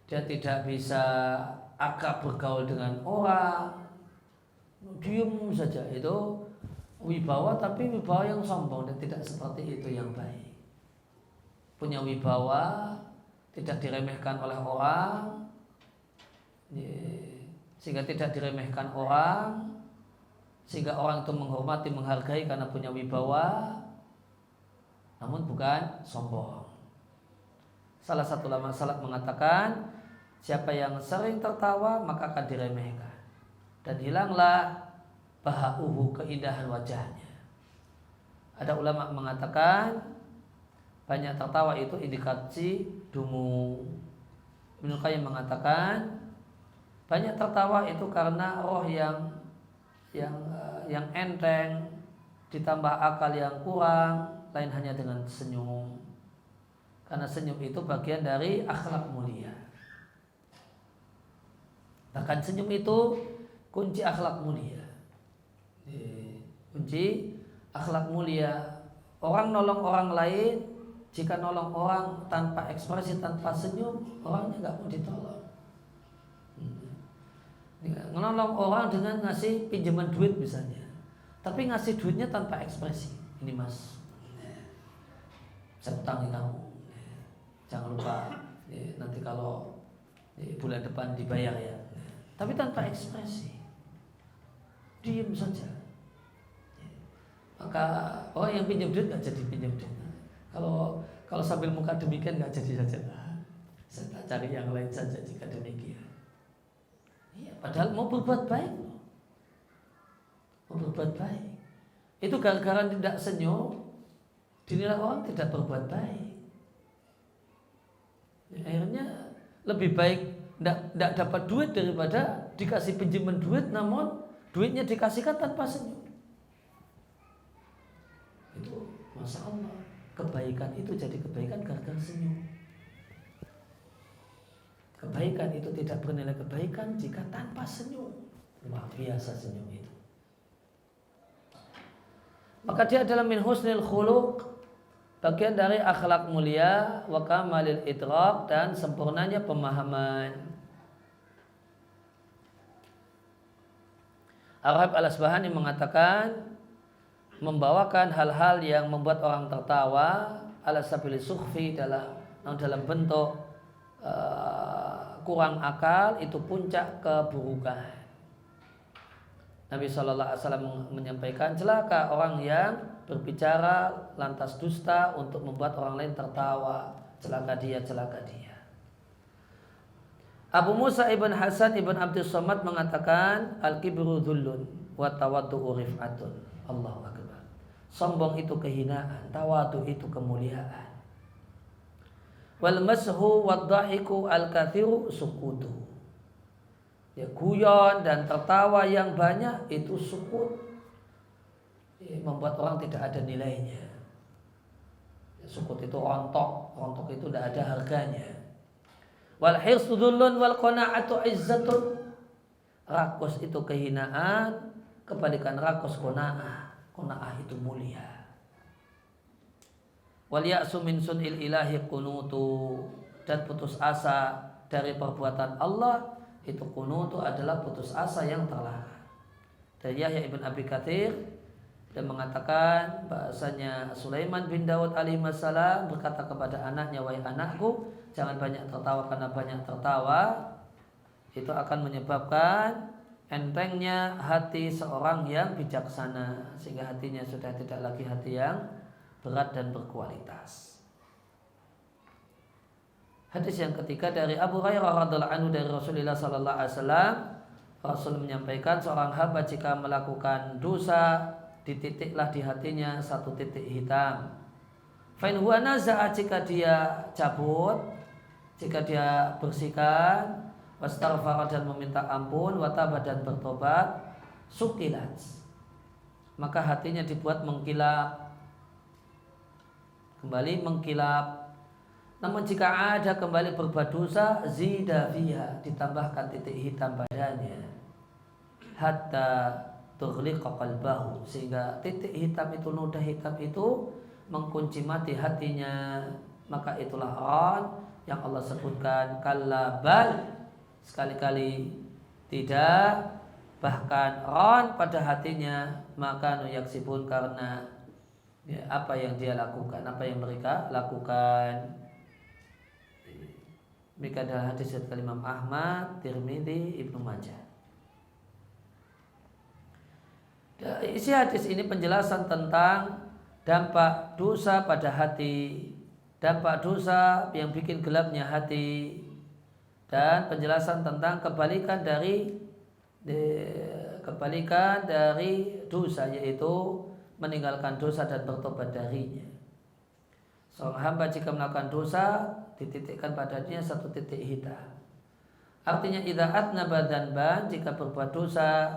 Dia tidak bisa akrab bergaul dengan orang, diem saja. Itu wibawa, tapi wibawa yang sombong, dan tidak seperti itu yang baik. Punya wibawa, tidak diremehkan oleh orang, sehingga tidak diremehkan orang, sehingga orang itu menghormati, menghargai karena punya wibawa, namun bukan sombong. Salah satu ulama salaf mengatakan, siapa yang sering tertawa maka akan diremehkan, dan hilanglah bahauhu, keindahan wajahnya. Ada ulama mengatakan banyak tertawa itu indikasi dungu. Ibnu Qayyim mengatakan banyak tertawa itu karena roh yang enteng ditambah akal yang kurang, lain hanya dengan senyum. Karena senyum itu bagian dari akhlak mulia. Bahkan senyum itu kunci akhlak mulia. Kunci akhlak mulia. Orang nolong orang lain, jika nolong orang tanpa ekspresi, tanpa senyum, orangnya nggak mau ditolong. Nolong orang dengan ngasih pinjaman duit misalnya, tapi ngasih duitnya tanpa ekspresi. Ini mas, saya utangi kamu, jangan lupa nanti kalau bulan depan dibayar ya. Tapi tanpa ekspresi, diam saja. Maka orang yang pinjam duit nggak jadi pinjam duit. Kalau sambil muka demikian nggak jadi saja. Saya cari yang lain saja jika demikian. Iya, padahal mau berbuat baik, itu gara-gara tidak senyum, dinilai orang tidak berbuat baik. Akhirnya lebih baik tidak dapat duit daripada dikasih pinjaman duit, namun duitnya dikasihkan tanpa senyum. Itu Masya Allah, kebaikan itu jadi kebaikan gara-gara senyum. Kebaikan itu tidak bernilai kebaikan jika tanpa senyum. Luar biasa senyum itu. Maka dia adalah min husnil khuluq, bagian dari akhlak mulia, wa kamalil idrak, dan sempurnanya pemahaman. Ar-Rahib Al-Asbahani mengatakan membawakan hal-hal yang membuat orang tertawa ala sabili sukhfi, dalam bentuk kurang akal, itu puncak keburukan. Nabi SAW menyampaikan, celaka orang yang berbicara lantas dusta untuk membuat orang lain tertawa. Celaka dia, celaka dia. Abu Musa ibn Hasan ibn Abdus Somad mengatakan, al-kibru dhullun wa tawaddu'u rif'atun. Allahu Akbar. Sombong itu kehinaan, tawadu itu kemuliaan. Wal mashu wad dhahiku al-kathiru sukutu. Ya, guyon dan tertawa yang banyak itu sukut, membuat orang tidak ada nilainya. Ya, sukut itu rontok itu tidak ada harganya. Wal hirsu dhullun wal qana'atu izzatun. Rakus itu kehinaan, kebalikan rakus qana'ah. Qana'ah itu mulia. Wal ya'su min sun'il ilahi kunutu, dan putus asa dari perbuatan Allah, itu kunutu adalah putus asa yang terlarang. Dari Yahya ibn Abi Katsir, dan mengatakan bahasanya Sulaiman bin Daud alaihissalam berkata kepada anaknya, wahai anakku, jangan banyak tertawa, karena banyak tertawa itu akan menyebabkan entengnya hati seorang yang bijaksana, sehingga hatinya sudah tidak lagi hati yang berat dan berkualitas. Hadis yang ketiga dari Abu Hurairah radhiallahu anhu dari Rasulullah sallallahu alaihi wasallam, Rasul menyampaikan, seorang hamba jika melakukan dosa, dititiklah di hatinya satu titik hitam. Fa in huwa naza'a, jika dia cabut, jika dia bersihkan, wastaghfara, dan meminta ampun, wataba, dan bertobat, sukilat, maka hatinya dibuat mengkilap, kembali mengkilap. Namun jika ada kembali berbuat dosa, zida fiha, ditambahkan titik hitam padanya, hatta tughliqa qalbahu, sehingga titik hitam itu, noda hitam itu mengunci mati hatinya. Maka itulah ran yang Allah sebutkan, kalla bal, sekali-kali tidak, bahkan ran pada hatinya, maka nuyaksibun, karena ya, apa yang dia lakukan, apa yang mereka lakukan. Mereka adalah hadis dari Imam Ahmad, Tirmidzi, Ibnu Majah. Isi hadis ini penjelasan tentang dampak dosa pada hati, dampak dosa yang bikin gelapnya hati, dan penjelasan tentang kebalikan dari kebalikan dari dosa, yaitu meninggalkan dosa dan bertobat darinya. Seorang hamba jika melakukan dosa dititikkan padanya satu titik hitam. Artinya idza atnaba dzanban, jika berbuat dosa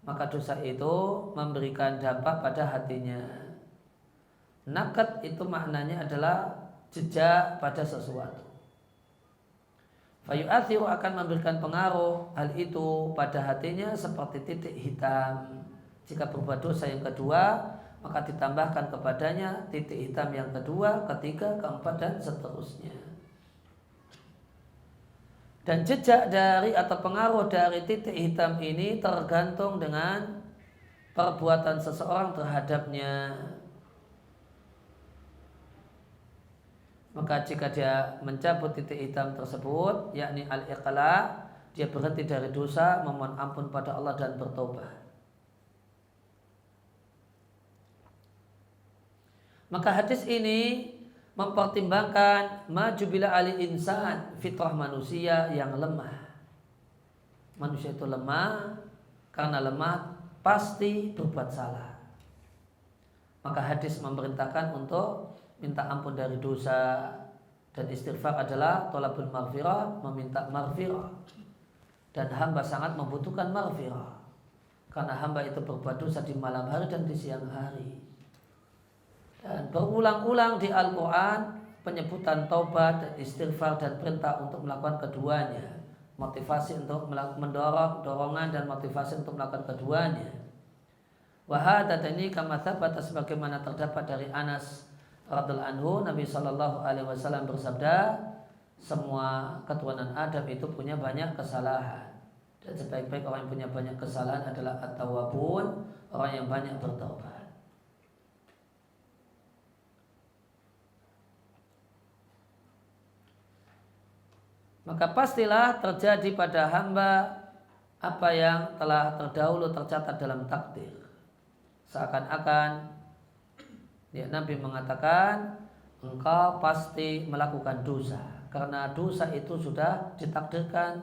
maka dosa itu memberikan dampak pada hatinya. Nakat itu maknanya adalah jejak pada sesuatu. Fayu'athiru, akan memberikan pengaruh hal itu pada hatinya seperti titik hitam. Jika berbuat dosa yang kedua, maka ditambahkan kepadanya titik hitam yang kedua, ketiga, keempat, dan seterusnya. Dan jejak dari atau pengaruh dari titik hitam ini tergantung dengan perbuatan seseorang terhadapnya. Maka jika dia mencabut titik hitam tersebut, yakni al-iqla', dia berhenti dari dosa, memohon ampun pada Allah dan bertobat. Maka hadis ini mempertimbangkan majubila ali insan, fitrah manusia yang lemah. Manusia itu lemah, karena lemah pasti berbuat salah. Maka hadis memerintahkan untuk minta ampun dari dosa, dan istighfar adalah thalabul maghfirah, meminta maghfirah. Dan hamba sangat membutuhkan maghfirah, karena hamba itu berbuat dosa di malam hari dan di siang hari. Dan berulang-ulang di Al-Quran penyebutan taubat dan istighfar dan perintah untuk melakukan keduanya, motivasi untuk mendorong, dorongan dan motivasi untuk melakukan keduanya. Wahada, dan ini kama tsabata, sebagaimana terdapat dari Anas radhiyallahu anhu, Nabi sallallahu alaihi wasallam bersabda, semua keturunan Adam itu punya banyak kesalahan, dan sebaik-baik orang yang punya banyak kesalahan adalah at-tawwabun, orang yang banyak bertaubat. Maka pastilah terjadi pada hamba apa yang telah terdahulu tercatat dalam takdir. Seakan-akan Nabi mengatakan engkau pasti melakukan dosa, karena dosa itu sudah ditakdirkan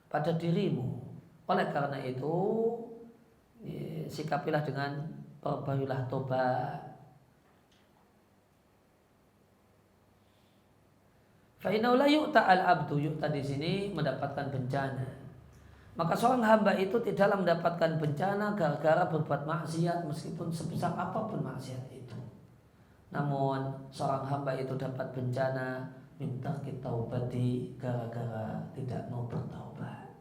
pada dirimu. Oleh karena itu sikapilah dengan perbaikilah tobat. Fa innahu la yu'ta al-abdu, yu'ta di sini mendapatkan bencana. Maka seorang hamba itu tidaklah mendapatkan bencana gara-gara berbuat maksiat, meskipun sebesar apapun maksiat itu. Namun seorang hamba itu dapat bencana minta kita taubati, gara-gara tidak mau bertaubat.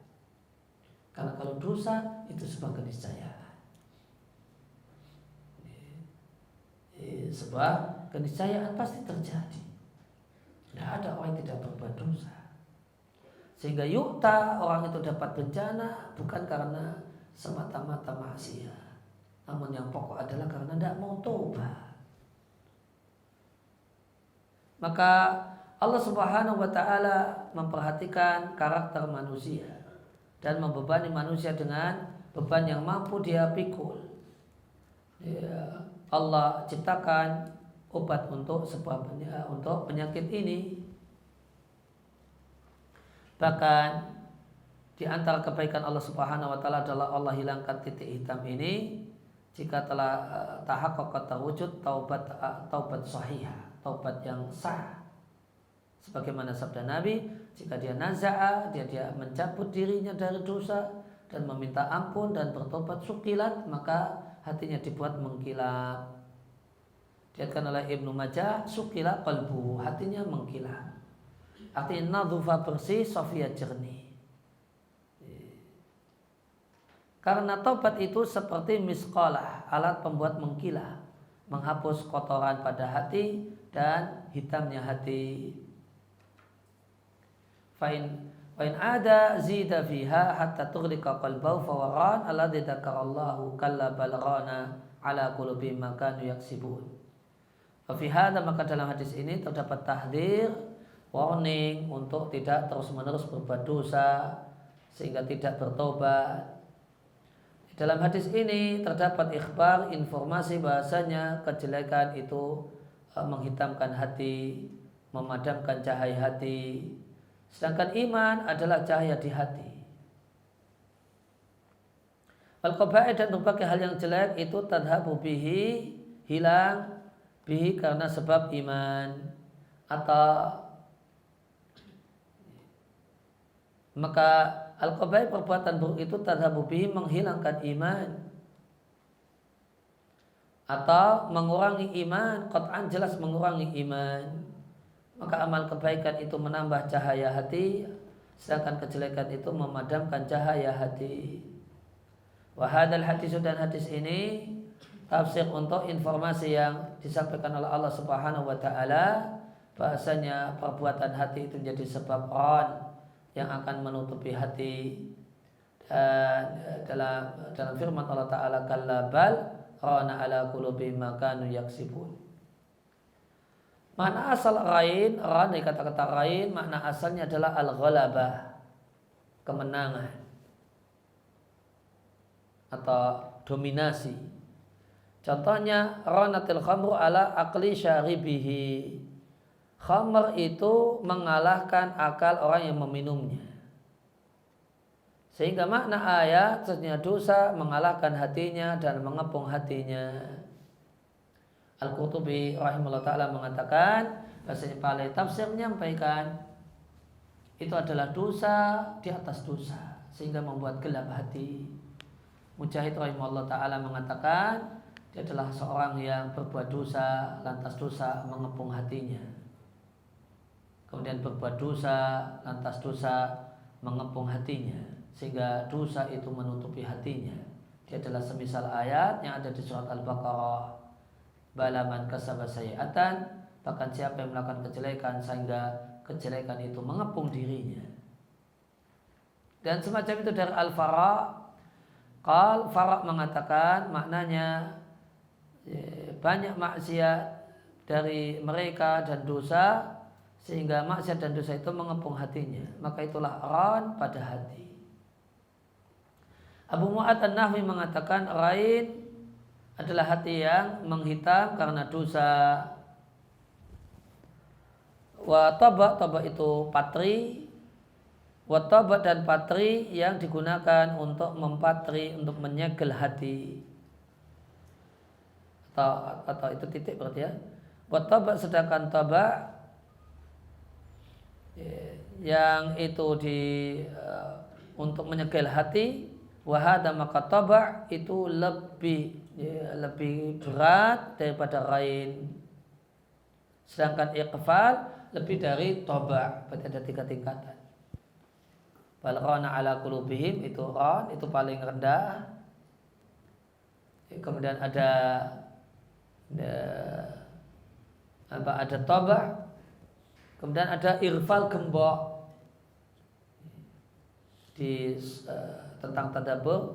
Karena kalau dosa itu sebuah keniscayaan, sebuah keniscayaan pasti terjadi. Tidak ada orang yang tidak berbuat dosa. Sehingga yukta, orang itu dapat bencana bukan karena semata-mata maksiat, namun yang pokok adalah karena tidak mau taubat. Maka Allah Subhanahu wa ta'ala memperhatikan karakter manusia dan membebani manusia dengan beban yang mampu dia pikul. Allah ciptakan obat untuk penyakit ini. Bahkan di antara kebaikan Allah Subhanahu wa ta'ala adalah Allah hilangkan titik hitam ini jika telah tahaqqaq terwujud taubat sahihah, taubat yang sah. Sebagaimana sabda Nabi, jika dia naza'a, dia mencabut dirinya dari dosa dan meminta ampun dan bertobat sukilat, maka hatinya dibuat mengkilap. Dikatakan oleh Ibnu Majah, sukilat qalbu, hatinya mengkilap. Artinya nadhufa, bersih, safiyah, jernih. Karena taubat itu seperti misqalah, alat pembuat mengkilap, menghapus kotoran pada hati dan hitamnya hati. Fa'in ada zida fiha hatta tughliqa qalbahu fawaran alladzi dzakarallahu kalla balghana ala qulubi ma kanu yaksibun. Fa fi hadza, maka dalam hadis ini terdapat tahdzir, warning untuk tidak terus-menerus berbuat dosa sehingga tidak bertobat. Dalam hadis ini terdapat ikhbar, informasi bahasanya kejelekan itu menghitamkan hati, memadamkan cahaya hati. Sedangkan iman adalah cahaya di hati. Al-qaba'ih dan berbagai hal yang jelek itu tadhabu bihi, hilang bihi karena sebab iman. Atau maka al-qaba'ih perbuatan buruk itu tadhabu bihi menghilangkan iman atau mengurangi iman, qat'an jelas mengurangi iman. Maka amal kebaikan itu menambah cahaya hati, sedangkan kejelekan itu memadamkan cahaya hati. Wa hadzal hadis, dan hadis ini tafsir untuk informasi yang disampaikan oleh Allah Subhanahu wa taala bahasanya perbuatan hati itu menjadi sebab ran yang akan menutupi hati. Dan dalam firman Allah taala kalla bal rana ala qulubihim ma kanu yaksibun. Makna asal rain, ran dari kata-kata rain, makna asalnya adalah al-ghalabah, kemenangan atau dominasi. Contohnya ranatil khamru ala aqli syaribihi. Khamr itu mengalahkan akal orang yang meminumnya. Sehingga makna ayat sesungguhnya dosa mengalahkan hatinya dan mengepung hatinya. Al-Qurtubi rahimahullah ta'ala mengatakan bahasanya paling tafsir menyampaikan itu adalah dosa di atas dosa sehingga membuat gelap hati. Mujahid rahimahullah ta'ala mengatakan dia adalah seorang yang berbuat dosa lantas dosa mengepung hatinya. Kemudian berbuat dosa lantas dosa mengepung hatinya sehingga dosa itu menutupi hatinya. Dia adalah semisal ayat yang ada di surat Al-Baqarah, balaman kasaba sayi'atan, bahkan siapa yang melakukan kejelekan sehingga kejelekan itu mengepung dirinya. Dan semacam itu dari Al-Fara'. Fara' mengatakan maknanya banyak maksiat dari mereka dan dosa sehingga maksiat dan dosa itu mengepung hatinya, maka itulah ran pada hati. Abu Mu'ad An-Nahwi mengatakan rain adalah hati yang menghitam karena dosa. Wa taba itu patri. Wa taba dan patri yang digunakan untuk mempatri, untuk menyegel hati. Atau itu titik berarti ya. Wa taba sedangkan taba yang itu untuk menyegel hati. Wahada maka taba itu lebih berat daripada rain. Sedangkan iqfal lebih dari taba, berarti ada 3 tingkatan. Bal rana ala qulubihim itu ran, itu paling rendah. Kemudian ada taba. Kemudian ada irfal gembok di tentang tadabbur.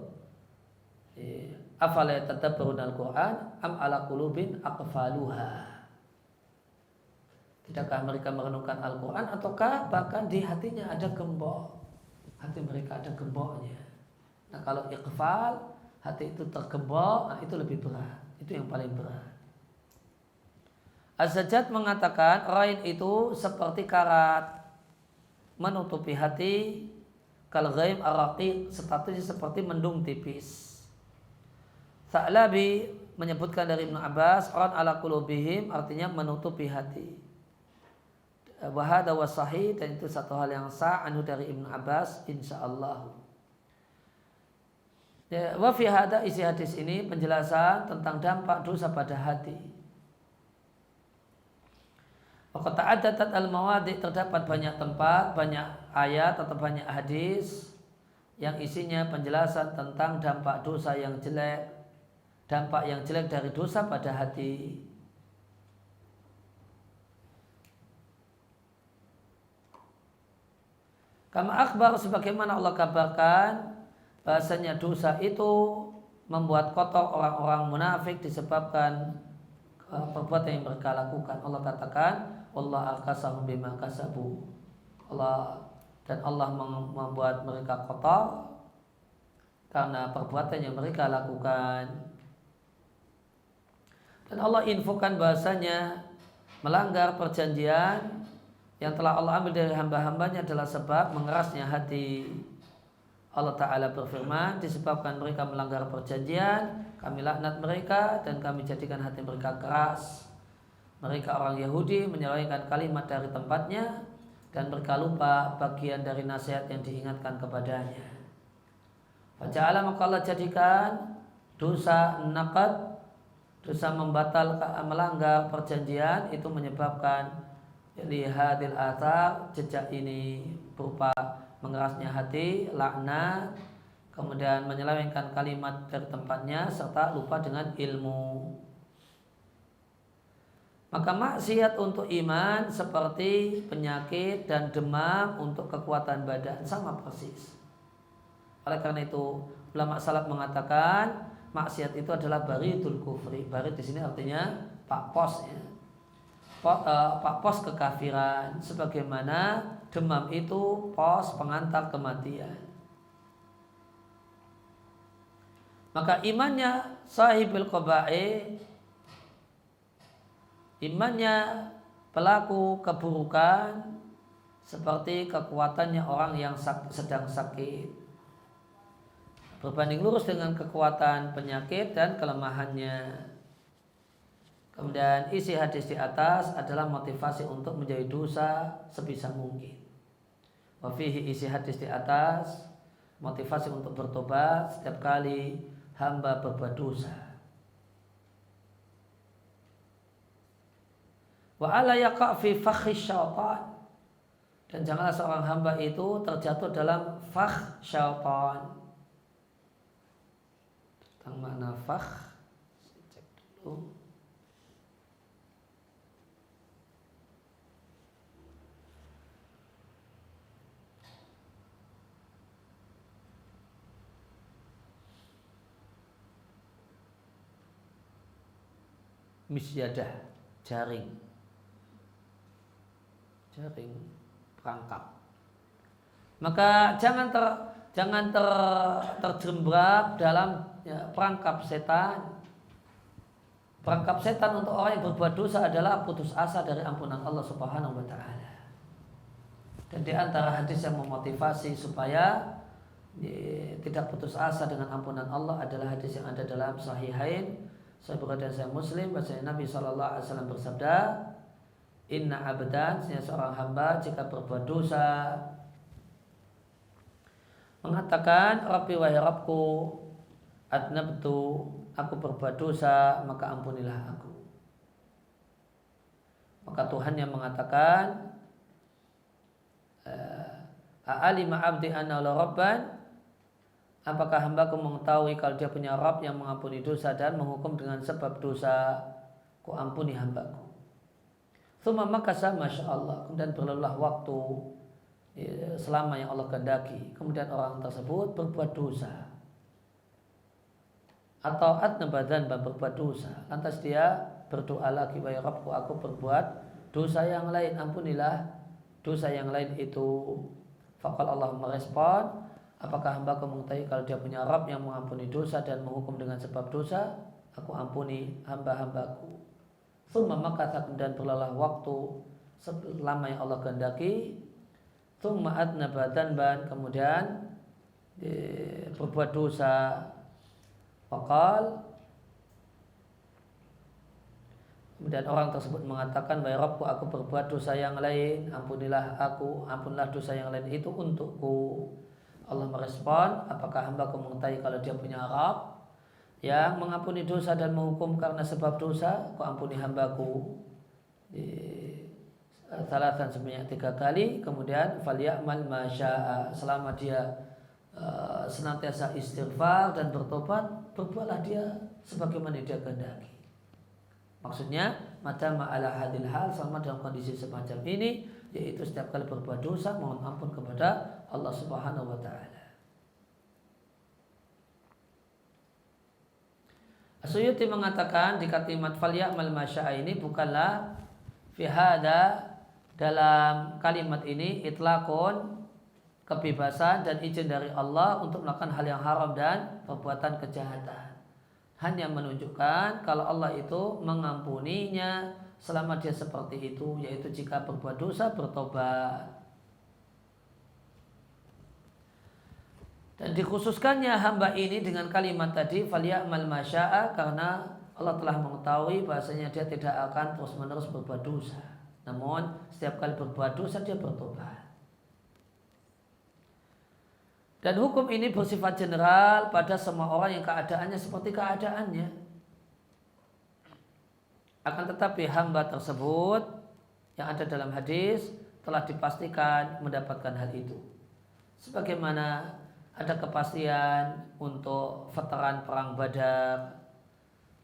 Afala yatadabbarun al-Quran am ala qulubin aqfaluha. Tidakkah mereka merenungkan Al-Quran ataukah bahkan di hatinya ada gembok? Hati mereka ada gemboknya. Nah kalau iqfal, hati itu tergembok, nah itu lebih berat. Itu yang paling berat. Az-Zajjaj mengatakan rain itu seperti karat menutupi hati, kal ghaim ar-raqiq, statusnya seperti mendung tipis. Sa'labi menyebutkan dari Ibnu Abbas ran ala qulubihim artinya menutupi hati. Wa hadza wasahih, dan itu satu hal yang sah anhu dari Ibnu Abbas insyaallah. Wa fi hadza, isi hadis ini penjelasan tentang dampak dosa pada hati. Waqad ta'addadat al-mawadi', terdapat banyak tempat, banyak ayat atau banyak hadis yang isinya penjelasan tentang dampak dosa yang jelek, dampak yang jelek dari dosa pada hati. Kama akhbar, sebagaimana Allah kabarkan bahasanya dosa itu membuat kotor orang-orang munafik disebabkan perbuatan yang mereka lakukan. Allah katakan wallahu akasahum bima kasabu. Allah membuat mereka kotor karena perbuatan yang mereka lakukan. Dan Allah infokan bahasanya melanggar perjanjian yang telah Allah ambil dari hamba-hambanya adalah sebab mengerasnya hati. Allah Ta'ala berfirman, disebabkan mereka melanggar perjanjian, kami laknat mereka dan kami jadikan hati mereka keras. Mereka orang Yahudi menyelewengkan kalimat dari tempatnya dan mereka lupa bagian dari nasihat yang diingatkan kepadanya. Faja'ala, maka Allah jadikan dosa naqad, dosa melanggar perjanjian itu menyebabkan lihadil athar, jejak ini berupa mengerasnya hati, laknat, kemudian menyelewengkan kalimat dari tempatnya serta lupa dengan ilmu. Maka maksiat untuk iman seperti penyakit dan demam untuk kekuatan badan, sama persis. Oleh karena itu ulama salaf mengatakan maksiat itu adalah baridul kufri. Barid di sini artinya pak pos, ya. Pak pos kekafiran, sebagaimana demam itu pos pengantar kematian. Maka imannya sahibul qaba'ih, imannya pelaku keburukan seperti kekuatannya orang yang sedang sakit, berbanding lurus dengan kekuatan penyakit dan kelemahannya. Kemudian isi hadis di atas adalah motivasi untuk menjauhi dosa sebisa mungkin. Wafihi, isi hadis di atas motivasi untuk bertobat setiap kali hamba berbuat dosa. Wa ala yaqa' fi fakhi syaitan, dan janganlah seorang hamba itu terjatuh dalam fakh syaitan. Tentang makna fakh, saya cek dulu. Misyadah, jaring perangkap. Maka jangan terjerembab dalam perangkap setan. Perangkap setan untuk orang yang berbuat dosa adalah putus asa dari ampunan Allah Subhanahu wa taala. Dan di antara hadis yang memotivasi supaya tidak putus asa dengan ampunan Allah adalah hadis yang ada dalam Sahihain, Sahih Bukhari dan Sahih Muslim, bahwasanya Nabi SAW bersabda, inna abdan, seorang hamba jika berbuat dosa mengatakan, Rabbi wahai Rabbku, adnabtu, aku berbuat dosa, maka ampunilah aku. Maka Tuhan yang mengatakan, a'alima abdi anna la rabban, apakah hambaku mengetahui kalau dia punya Rabb yang mengampuni dosa dan menghukum dengan sebab dosa, ku ampuni hambaku. Tsumma makasa masyaallah, kemudian berlalulah waktu selama yang Allah kehendaki, kemudian orang tersebut berbuat dosa atau adnabadan berbuat dosa, lantas dia berdoa lagi, wahai Rabbku, aku berbuat dosa yang lain, ampunilah dosa yang lain itu. Faqal, Allah merespon, apakah hambaku mengetahui kalau dia punya Rabb yang mengampuni dosa dan menghukum dengan sebab dosa, aku ampuni hamba-hambaku. Tsumma makatha, kemudian berlalulah waktu selama yang Allah kehendaki. Tsumma adnaba dzanban, kemudian berbuat dosa. Faqal, kemudian orang tersebut mengatakan, wahai Rabbku, aku berbuat dosa yang lain, ampunilah aku, ampunilah dosa yang lain itu untukku. Allah merespon, apakah hambaku mengetahui kalau dia punya Rabb yang mengampuni dosa dan menghukum karena sebab dosa, aku ampuni hambaku. Salatan, sebanyak 3 kali. Kemudian falyamal masya'a, selama dia senantiasa istighfar dan bertobat, berbuatlah dia sebagaimana dia kehendaki. Maksudnya, madama ala hadil hal, sama dalam kondisi semacam ini, yaitu setiap kali berbuat dosa mohon ampun kepada Allah Subhanahu wa taala. As-Suyuti mengatakan di kalimat falyamal masya'a ini bukanlah fi hada, dalam kalimat ini itlaqun, kebebasan dan izin dari Allah untuk melakukan hal yang haram dan perbuatan kejahatan. Hanya menunjukkan kalau Allah itu mengampuninya selama dia seperti itu, yaitu jika berbuat dosa bertobat. Dan dikhususkannya hamba ini dengan kalimat tadi falyamal masya'a, karena Allah telah mengetahui bahasanya dia tidak akan terus-menerus berbuat dosa. Namun setiap kali berbuat dosa dia bertobat. Dan hukum ini bersifat general pada semua orang yang keadaannya seperti keadaannya. Akan tetapi hamba tersebut yang ada dalam hadis telah dipastikan mendapatkan hal itu. Sebagaimana ada kepastian untuk veteran perang Badar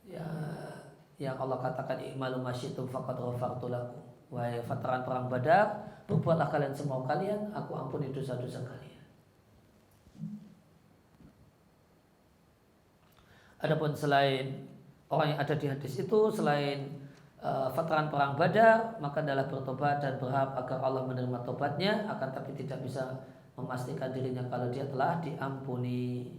ya, yang Allah katakan i'malu masyitum faqad ghafartu lakum. Wahai veteran perang Badar, berbuatlah kalian semau kalian, aku ampuni dosa-dosa kalian. Adapun selain orang yang ada di hadis itu, selain veteran perang Badar, maka adalah bertobat dan berharap agar Allah menerima tobatnya, akan tapi tidak bisa memastikan dirinya kalau dia telah diampuni.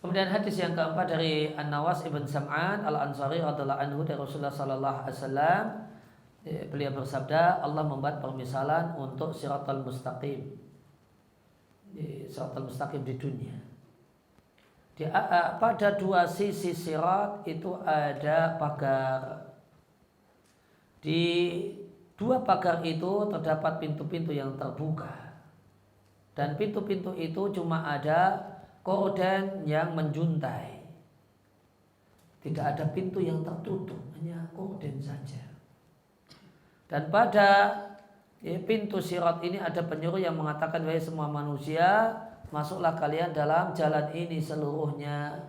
Kemudian hadis yang keempat dari An-Nawas ibn Sam'an Al-Ansari radhiyallahu anhu dari Rasulullah sallallahu alaihi wasallam, beliau bersabda, Allah membuat permisalan untuk siratal mustaqim. Siratal mustaqim di dunia. Pada dua sisi sirat itu ada pagar. Di dua pagar itu terdapat pintu-pintu yang terbuka. Dan pintu-pintu itu cuma ada korden yang menjuntai. Tidak ada pintu yang tertutup, hanya korden saja. Dan pada pintu sirat ini ada penyuruh yang mengatakan, wahai semua manusia, masuklah kalian dalam jalan ini seluruhnya.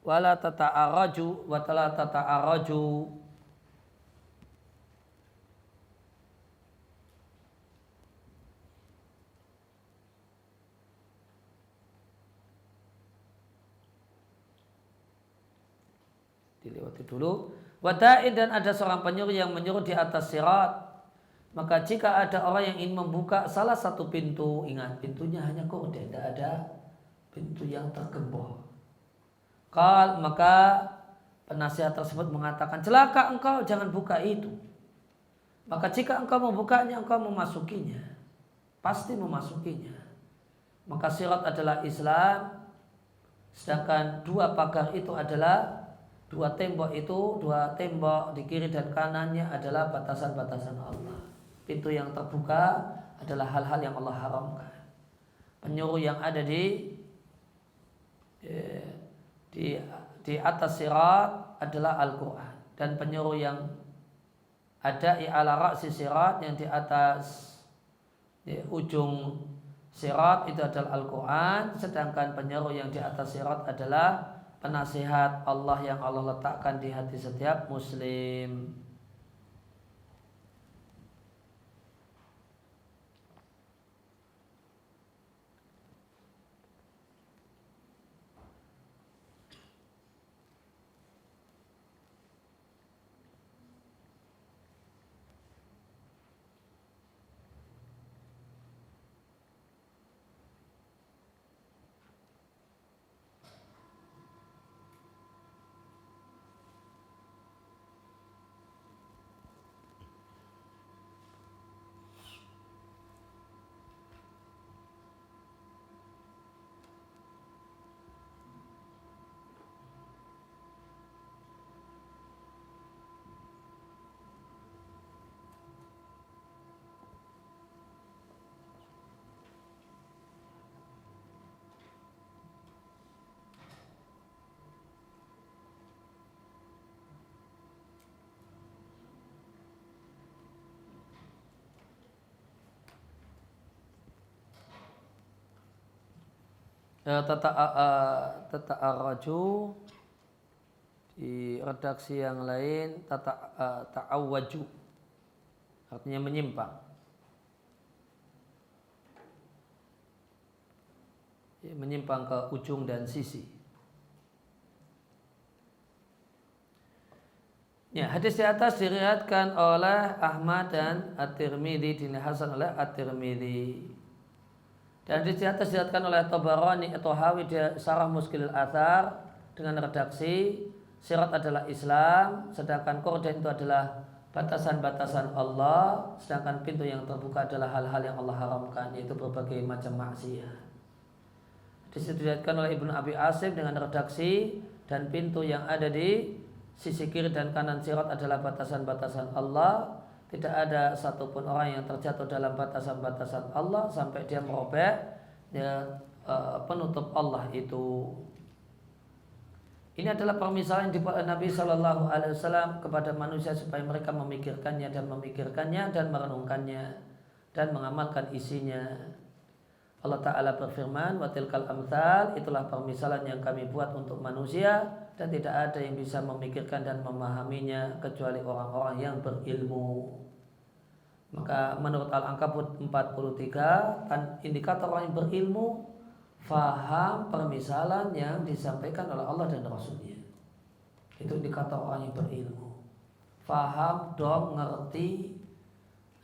Wala tata'araju wa la tata'araju. Dilewati dulu. Wada'in, dan ada seorang penyuruh yang menyuruh di atas sirat. Maka jika ada orang yang ingin membuka salah satu pintu, ingat pintunya hanya korden, tidak ada pintu yang tergembok. Maka penasihat tersebut mengatakan, celaka engkau, jangan buka itu. Maka jika engkau membukanya, engkau memasukinya, pasti memasukinya. Maka sirat adalah Islam, sedangkan dua pagar itu adalah dua tembok di kiri dan kanannya adalah batasan-batasan Allah. Pintu yang terbuka adalah hal-hal yang Allah haramkan. Penyuruh yang ada di atas sirat adalah Al-Quran. Dan penyuruh yang ada ala ra'si sirat, yang di atas ujung sirat itu adalah Al-Quran. Sedangkan penyuruh yang di atas sirat adalah penasihat Allah yang Allah letakkan di hati setiap muslim. Tata'arraju di redaksi yang lain ta'awwaju, artinya menyimpang. Menyimpang ke ujung dan sisi. Ya, hadis di atas diriwayatkan oleh Ahmad dan At-Tirmidzi, dinhasan oleh At-Tirmidzi. Dan di atas diriwayatkan oleh Tabarani atau Hawi di Syarah Mushkilul Athar dengan redaksi sirat adalah Islam, sedangkan korden itu adalah batasan-batasan Allah, sedangkan pintu yang terbuka adalah hal-hal yang Allah haramkan, yaitu berbagai macam maksiat. Disediakan oleh Ibnu Abi Asim dengan redaksi, dan pintu yang ada di sisi kiri dan kanan sirat adalah batasan-batasan Allah. Tidak ada satupun orang yang terjatuh dalam batasan-batasan Allah sampai dia merobek penutup Allah itu. Ini adalah permisalan yang dibuat Nabi Shallallahu Alaihi Wasallam kepada manusia supaya mereka memikirkannya dan merenungkannya dan mengamalkan isinya. Allah Ta'ala berfirman, wa tilkal amthal, itulah permisalan yang kami buat untuk manusia, dan tidak ada yang bisa memikirkan dan memahaminya kecuali orang-orang yang berilmu. Maka menurut Al-Ankabut 43, indikator orang yang berilmu faham permisalan yang disampaikan oleh Allah dan Rasulnya. Itu indikator orang yang berilmu. Faham, dong, ngerti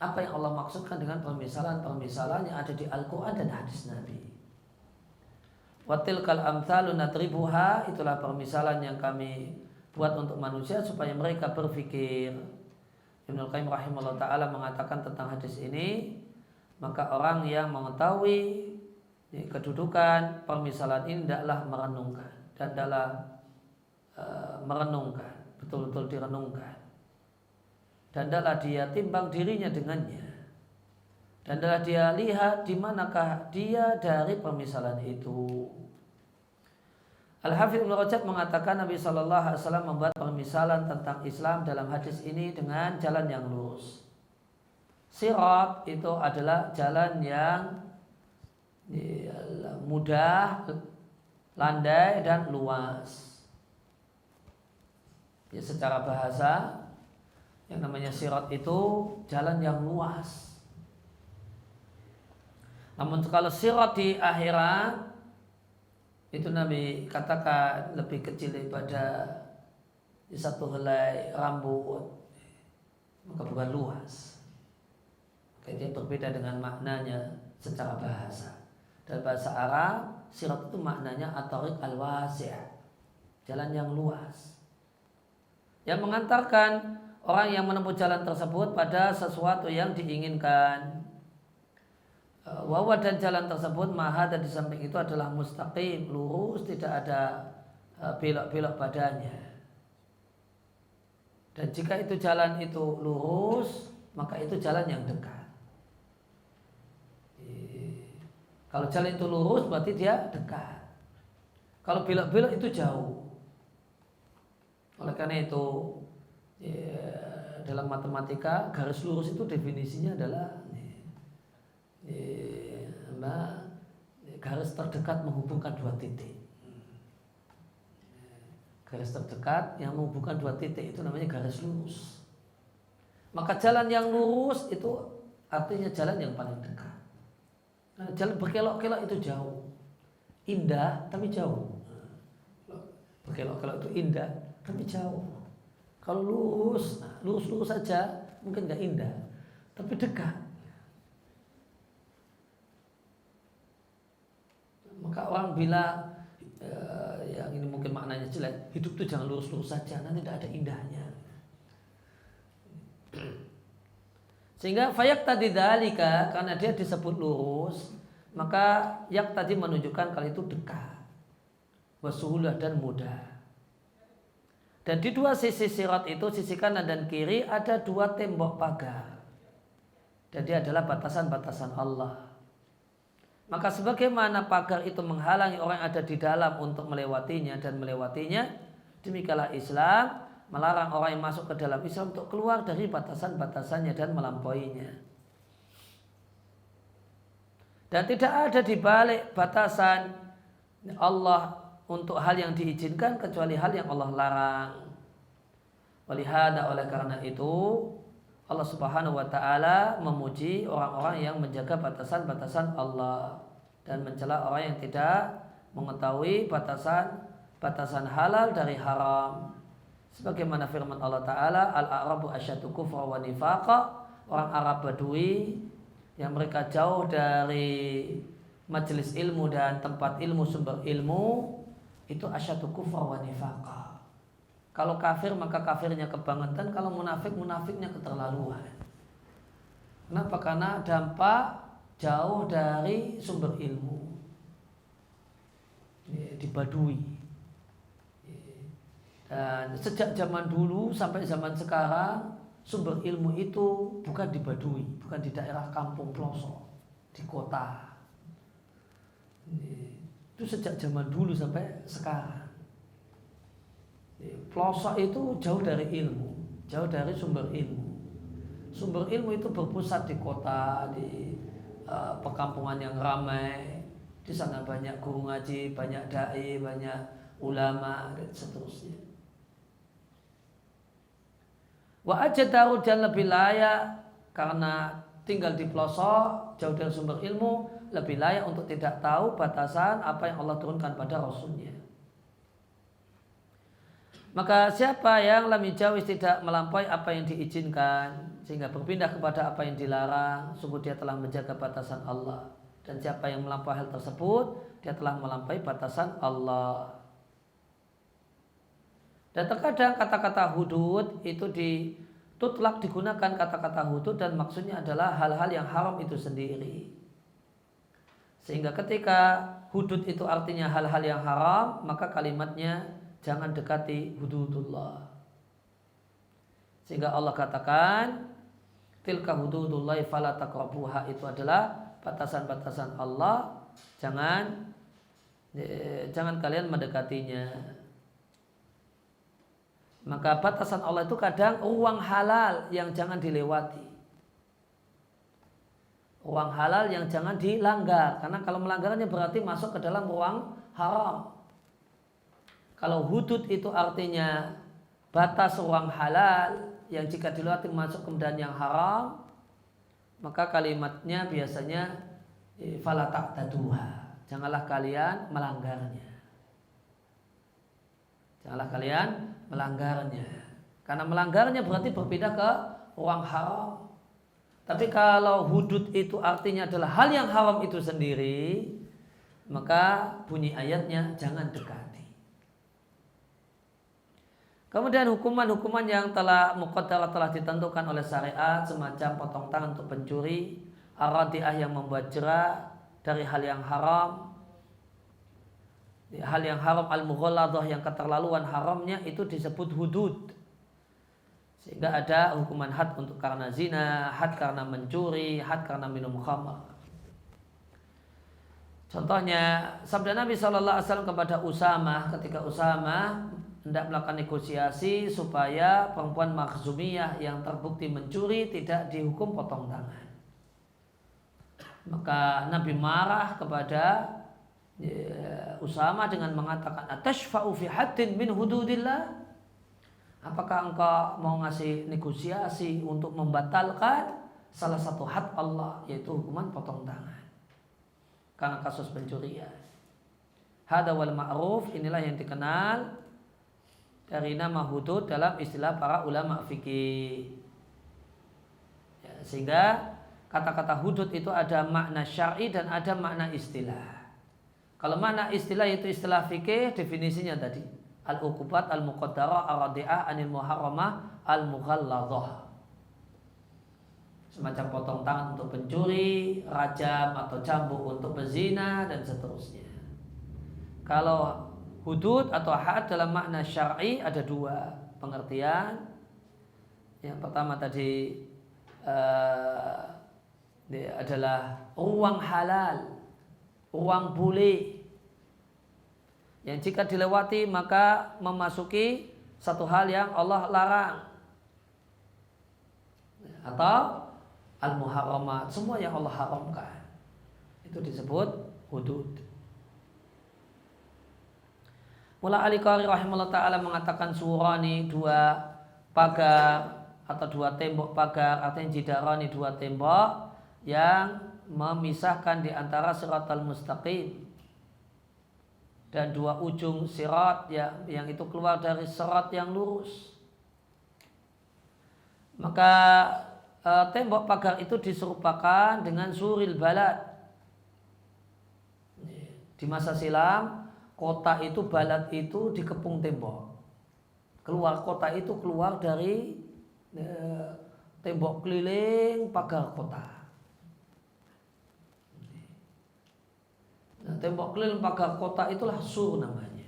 apa yang Allah maksudkan dengan permisalan-permisalan yang ada di Al-Quran dan hadis Nabi. Watilkal amthalu nadribuha, itulah permisalan yang kami buat untuk manusia supaya mereka berpikir. Ibnu Qayyim rahimahullah ta'ala mengatakan tentang hadis ini, maka orang yang mengetahui kedudukan permisalan ini hendaklah merenungkan dan dalam merenungkan, betul-betul direnungkan. Dan adalah dia timbang dirinya dengannya, dan adalah dia lihat di manakah dia dari permisalan itu. Al-Hafidz Ibnu Rajab mengatakan Nabi Shallallahu Alaihi Wasallam membuat permisalan tentang Islam dalam hadis ini dengan jalan yang lurus. Sirat itu adalah jalan yang mudah, landai dan luas. Ya, secara bahasa yang namanya sirat itu jalan yang luas. Namun kalau sirat di akhirat itu Nabi katakan lebih kecil daripada satu helai rambut, maka bukan luas. Maka dia berbeda dengan maknanya secara bahasa. Dalam bahasa Arab, sirat itu maknanya at-tariq al-wasi', jalan yang luas, yang mengantarkan orang yang menempuh jalan tersebut pada sesuatu yang diinginkan. Wawa dan jalan tersebut maha, dan di samping itu adalah mustaqim, lurus, tidak ada belok-belok padanya. Dan jika itu jalan itu lurus, maka itu jalan yang dekat. Kalau jalan itu lurus berarti dia dekat. Kalau belok-belok itu jauh. Oleh karena itu dalam matematika garis lurus itu definisinya adalah garis terdekat menghubungkan dua titik. Garis terdekat yang menghubungkan dua titik itu namanya garis lurus. Maka jalan yang lurus itu artinya jalan yang paling dekat. Nah, jalan berkelok-kelok itu jauh, indah tapi jauh. Berkelok-kelok itu indah tapi jauh. Kalau lurus saja mungkin nggak indah, tapi dekat. Maka orang bilang yang ini mungkin maknanya jelek, hidup itu jangan lurus-lurus saja, nanti tidak ada indahnya. Sehingga fayak tadi dalika, karena dia disebut lurus, maka yak tadi menunjukkan kalau itu dekat, wasuhulah dan mudah. Dan di dua sisi sirat itu, sisi kanan dan kiri, ada dua tembok pagar. Dan dia adalah batasan-batasan Allah. Maka sebagaimana pagar itu menghalangi orang yang ada di dalam untuk melewatinya dan melewatinya, demikianlah Islam melarang orang yang masuk ke dalam Islam untuk keluar dari batasan-batasannya dan melampauinya. Dan tidak ada di balik batasan Allah untuk hal yang diizinkan kecuali hal yang Allah larang. Walihada, oleh karena itu Allah Subhanahu wa ta'ala memuji orang-orang yang menjaga batasan-batasan Allah dan mencela orang yang tidak mengetahui batasan halal dari haram. Sebagaimana firman Allah Ta'ala, Al-A'rabu asyaddu kufra wa nifaqa, orang Arab Badui yang mereka jauh dari majelis ilmu dan tempat ilmu, sumber ilmu, itu asyaddu kufra wa nifaqa, Kalau kafir maka kafirnya kebangetan, kalau munafik munafiknya keterlaluan. Kenapa? Karena dampak jauh dari sumber ilmu, di Badui. Dan sejak zaman dulu sampai zaman sekarang, sumber ilmu itu bukan di Badui, bukan di daerah kampung pelosok, di kota. Itu sejak zaman dulu sampai sekarang. Pelosok itu jauh dari ilmu, jauh dari sumber ilmu. Sumber ilmu itu berpusat di kota, di perkampungan yang ramai. Di sana banyak guru ngaji, banyak dai, banyak ulama dan seterusnya. Wa ajdaru, dan lebih layak karena tinggal di pelosok, jauh dari sumber ilmu, lebih layak untuk tidak tahu batasan apa yang Allah turunkan pada Rasulnya. Maka siapa yang lam yujawiz, tidak melampaui apa yang diizinkan sehingga berpindah kepada apa yang dilarang, sungguh dia telah menjaga batasan Allah. Dan siapa yang melampaui hal tersebut, dia telah melampaui batasan Allah. Dan terkadang kata-kata hudud itu tutlak digunakan kata-kata hudud dan maksudnya adalah hal-hal yang haram itu sendiri. Sehingga ketika hudud itu artinya hal-hal yang haram, maka kalimatnya jangan dekati hududullah. Sehingga Allah katakan tilka hududullahi fala taqrabuha, itu adalah batasan-batasan Allah, jangan kalian mendekatinya. Maka batasan Allah itu kadang ruang halal yang jangan dilewati, ruang halal yang jangan dilanggar, karena kalau melanggarnya berarti masuk ke dalam ruang haram. Kalau hudud itu artinya batas ruang halal yang jika dilewati masuk kemudian yang haram, maka kalimatnya biasanya fala ta'taduha, janganlah kalian melanggarnya. Janganlah kalian melanggarnya. Karena melanggarnya berarti berpindah ke ruang haram. Tapi kalau hudud itu artinya adalah hal yang haram itu sendiri, maka bunyi ayatnya jangan dekati. Kemudian hukuman-hukuman yang telah muqaddarah, telah ditentukan oleh syariat, semacam potong tangan untuk pencuri, ar-radi'ah yang membuat jera dari hal yang haram, al-mughalladhah yang keterlaluan haramnya itu disebut hudud. Sehingga ada hukuman had untuk karena zina, had karena mencuri, had karena minum khamar. Contohnya sabda Nabi SAW kepada Usamah ketika Usamah hendak melakukan negosiasi supaya perempuan Makhzumiyah yang terbukti mencuri tidak dihukum potong tangan. Maka Nabi marah kepada Usamah dengan mengatakan, atashfa'u fi haddin min hududillah? Apakah engkau mau ngasih negosiasi untuk membatalkan salah satu had Allah, yaitu hukuman potong tangan karena kasus pencurian? Hada wal ma'ruf, inilah yang dikenal dari nama hudud dalam istilah para ulama fikih. Ya, sehingga kata-kata hudud itu ada makna syar'i dan ada makna istilah. Kalau makna istilah itu istilah fikih, definisinya tadi al-uqubat al-muqaddarah ar-radi'ah anil muharramah al-mughalladhah. Semacam potong tangan untuk pencuri, rajam atau cambuk untuk pezina dan seterusnya. Kalau hudud atau had dalam makna syar'i ada dua pengertian. Yang pertama tadi adalah ruang halal, ruang boleh, yang jika dilewati maka memasuki satu hal yang Allah larang, atau al-muharramat, semua yang Allah haramkan, itu disebut hudud. Mula Al-Qari rahimahullah ta'ala mengatakan surani, dua pagar atau dua tembok pagar, artinya jidarani, dua tembok yang memisahkan di antara siratal mustaqim dan dua ujung sirat yang itu keluar dari sirat yang lurus. Maka tembok pagar itu diserupakan dengan suril balad. Di masa silam, kota itu, balad itu dikepung tembok. Keluar kota itu keluar dari tembok keliling pagar kota. Nah, tembok keliling pagar kota itulah sur namanya.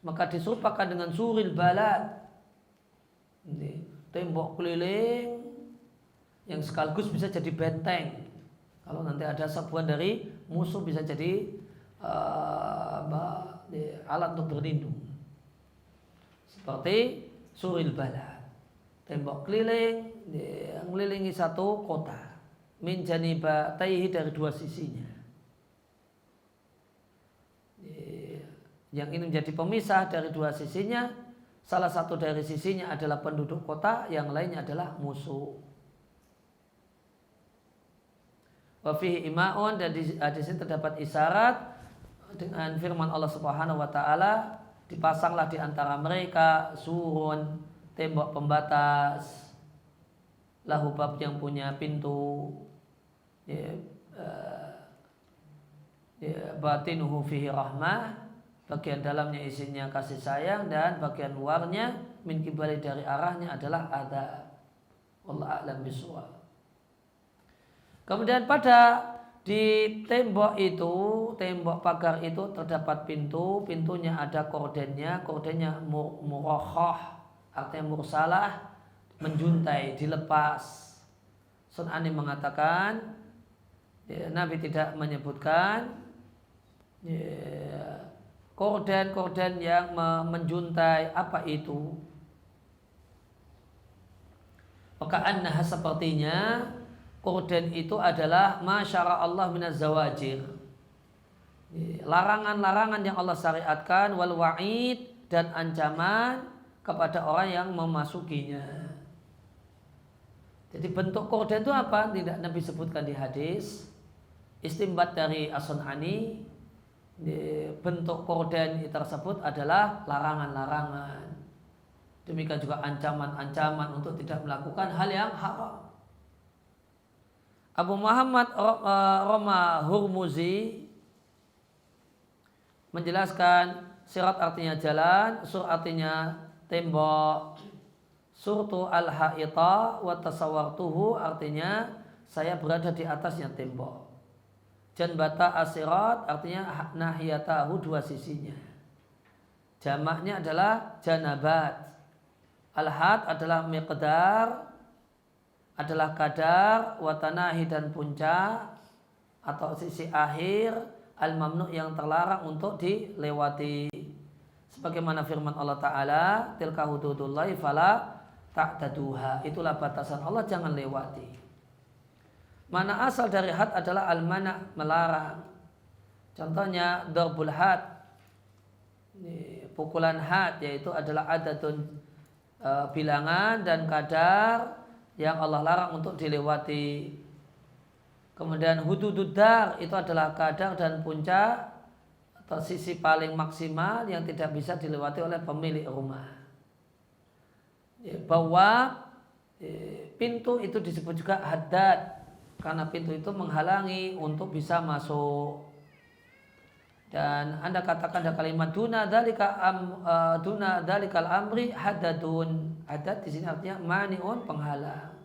Maka diserupakan dengan suril balad. Tembok keliling yang sekaligus bisa jadi benteng. Kalau nanti ada serbuan dari musuh bisa jadi alat untuk berlindung. Seperti suril balad, tembok keliling yang mengelilingi satu kota, min janibataihi, dari dua sisinya. Yang ini menjadi pemisah dari dua sisinya. Salah satu dari sisinya adalah penduduk kota, yang lainnya adalah musuh. Wa fihi ima'un, dan di sini terdapat isyarat dengan firman Allah Subhanahu wa taala, dipasanglah di antara mereka surun, tembok pembatas, lahu bab, yang punya pintu, batinuhu fihi rahmah, bagian dalamnya isinya kasih sayang, dan bagian luarnya min kibali, dari arahnya adalah adab. Wallahu a'lam bishawab. Kemudian di tembok itu, tembok pagar itu terdapat pintu, pintunya ada kordennya murakhah, artinya mursalah, menjuntai, dilepas. Sun'ani mengatakan, Nabi tidak menyebutkan korden yang menjuntai apa itu. Maka annaha, sepertinya korden itu adalah masyara Allah minaz zawajir, larangan-larangan yang Allah syariatkan, wal wa'id, dan ancaman kepada orang yang memasukinya. Jadi bentuk korden itu apa? Tidak Nabi sebutkan di hadis. Istimbat dari As-Sun'ani, bentuk korden tersebut adalah larangan-larangan. Demikian juga ancaman-ancaman untuk tidak melakukan hal yang haram. Abu Muhammad Roma Hurmuzi menjelaskan, sirat artinya jalan, sur artinya tembok, surtu al-ha'ita wa tasawartuhu, artinya saya berada di atasnya tembok. Janbata asirat artinya nahiyatahu, dua sisinya. Jamaknya adalah janabat. Al-had adalah miqdar, adalah kadar, watanahi, dan puncak atau sisi akhir, al-mamnu, yang terlarang untuk dilewati. Sebagaimana firman Allah Ta'ala, tilka hududullahi fala ta'taduha, itulah batasan Allah, jangan lewati. Mana asal dari had adalah al-mana, melarang. Contohnya darbul had, pukulan had, yaitu adalah adadun, bilangan dan kadar yang Allah larang untuk dilewati. Kemudian hududud dar, itu adalah kadar dan puncak atau sisi paling maksimal yang tidak bisa dilewati oleh pemilik rumah. Bahwa pintu itu disebut juga haddad, karena pintu itu menghalangi untuk bisa masuk. Dan Anda katakan ada kalimat duna dalikal amri haddadun. Haddad di sini artinya mani'un, penghalang.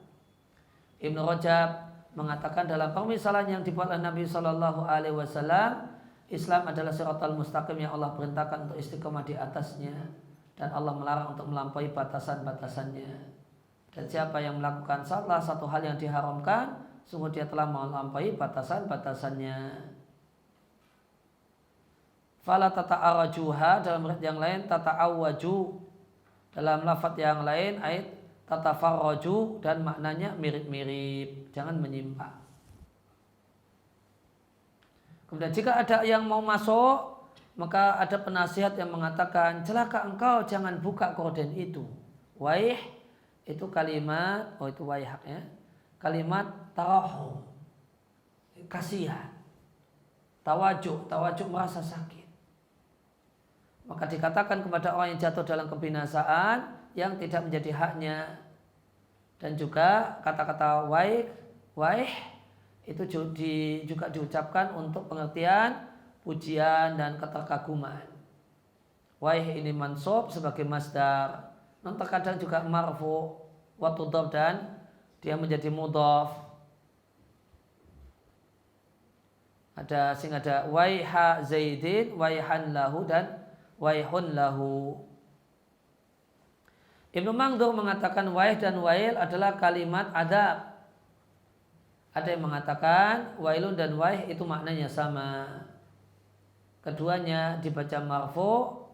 Ibnu Rajab mengatakan dalam permisalan yang dibuat oleh Nabi Shallallahu Alaihi Wasallam, Islam adalah siratal mustaqim yang Allah perintahkan untuk istiqomah di atasnya, dan Allah melarang untuk melampaui batasan-batasannya. Dan siapa yang melakukan salah satu hal yang diharamkan, sungguh dia telah melampaui batasan-batasannya. Fala tata'arajuha, dalam riwayat yang lain tata'awwaju, dalam lafaz yang lain ayat tatafarraju, dan maknanya mirip-mirip, jangan menyimpang. Kemudian jika ada yang mau masuk, maka ada penasihat yang mengatakan, celaka engkau, jangan buka korden itu. Waih, itu kalimat, itu waihak ya, kalimat tarahum, kasihan, tawajuk merasa sakit. Maka dikatakan kepada orang yang jatuh dalam kebinasaan yang tidak menjadi haknya. Dan juga kata-kata waih itu juga diucapkan untuk pengertian pujian dan keterkaguman. waih ini mansub sebagai masdar. Dan terkadang juga marfu wa tudhaf dan dia menjadi mudhaf. Ada waiha Zaidin, waihan lahu dan waihun lahu. Ibnu Mangdur mengatakan waih dan wail adalah kalimat adab. Ada yang mengatakan wailun dan waih itu maknanya sama. Keduanya dibaca marfu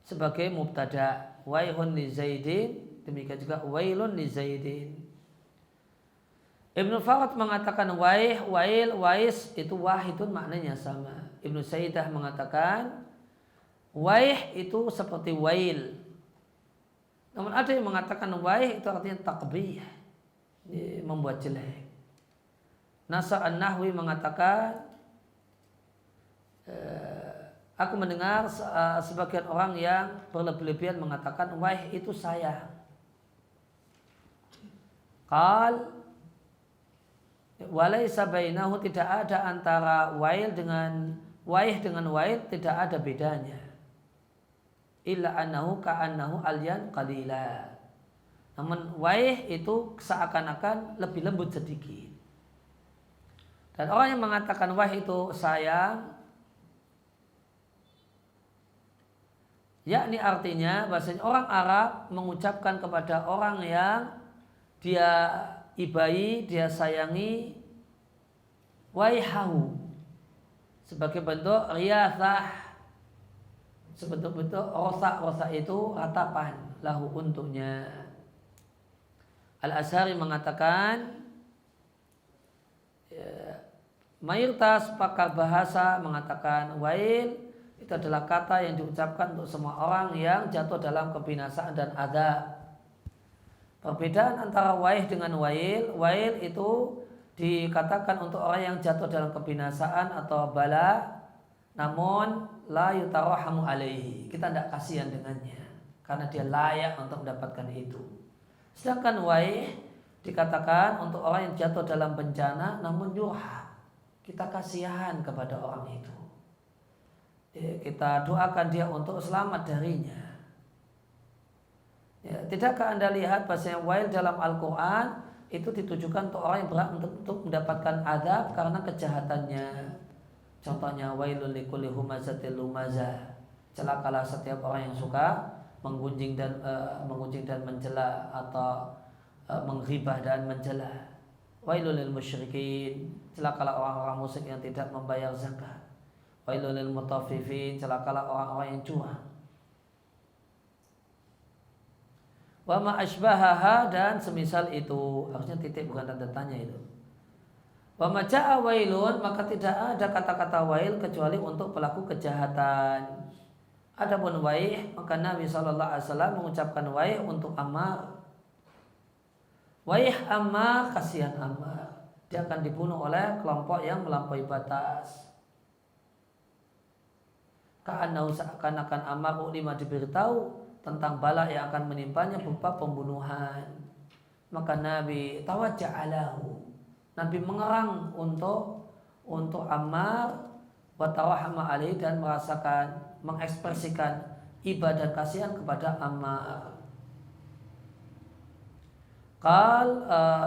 sebagai mubtada. Waihun li Zaidin, demikian juga wailun li Zaidin. Ibnu Farad mengatakan waih, wail, wais itu wahidun maknanya sama. Ibnu Sayyidah mengatakan waih itu seperti wail. Namun ada yang mengatakan waih itu artinya takbih, membuat jelek. Nasr An-Nahwi mengatakan aku mendengar sebagian orang yang berlebihan mengatakan waih itu sayang. Qal walaysa bainahu, tidak ada antara waih dengan wail tidak ada bedanya. Illa annahu ka'annahu alyan qalila. Namun waih itu seakan-akan lebih lembut sedikit. Dan orang yang mengatakan waih itu sayang, yakni artinya bahasanya orang Arab mengucapkan kepada orang yang dia ibai, dia sayangi, waihahu, sebagai bentuk riyathah, sebentuk-bentuk rosak itu ratapan lahu untuknya. Al-Azhari mengatakan mayoritas pakar bahasa mengatakan wail itu adalah kata yang diucapkan untuk semua orang yang jatuh dalam kebinasaan dan adab. Perbedaan antara wail dengan wail itu dikatakan untuk orang yang jatuh dalam kebinasaan atau bala, namun la yutarahamu alaihi, kita tidak kasihan dengannya karena dia layak untuk mendapatkan itu. Sedangkan wail dikatakan untuk orang yang jatuh dalam bencana namun yurha, kita kasihan kepada orang itu, kita doakan dia untuk selamat darinya. Ya, tidakkah Anda lihat bahasanya wail dalam Al-Quran itu ditujukan untuk orang yang berat untuk mendapatkan adab karena kejahatannya. Contohnya wailul likulli humazatil lumazah, celakalah setiap orang yang suka menggunjing dan mencela atau menghibah dan mencela. Wailul lil musyrikin, celakalah orang-orang musyrik yang tidak membayar zakat. Wailul lil mutaffifin, celakalah orang-orang yang curang. Wa ma asbahaha, dan semisal itu, harusnya titik bukan tanda tanya itu. Wa ma ja'a wailun, maka tidak ada kata-kata wail kecuali untuk pelaku kejahatan. Adapun waih, maka Nabi SAW mengucapkan waih untuk Ammar. Waih Ammar, kasihan Ammar, dia akan dibunuh oleh kelompok yang melampaui batas. Ka'annahu, seakan-akan Ammar ulima diberitahu tentang bala yang akan menimpanya berupa pembunuhan. Maka Nabi tawajja'alahu, Nabi mengerang untuk Ammar wa tawahama alaihi, dan merasakan, mengekspresikan ibadah kasihan kepada Ammar.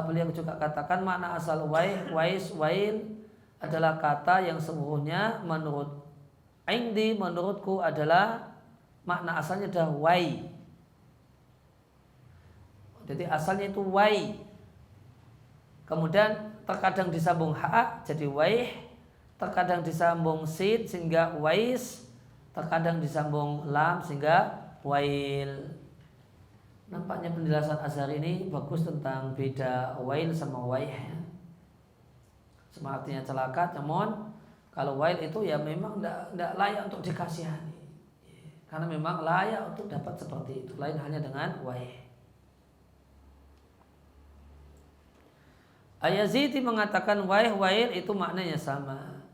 Beliau juga katakan makna asal wail adalah kata yang sesungguhnya menurutku adalah makna asalnya adalah wai. Jadi asalnya itu wai, kemudian terkadang disambung ha jadi waih, terkadang disambung sin sehingga wais, terkadang disambung lam sehingga wail. Nampaknya penjelasan Azhar ini bagus tentang beda wail sama waih. Sama artinya celaka, namun kalau wail itu ya memang tidak layak untuk dikasihani, karena memang layak untuk dapat seperti itu, lain hanya dengan waih. Al-Yazidi mengatakan wail itu maknanya sama,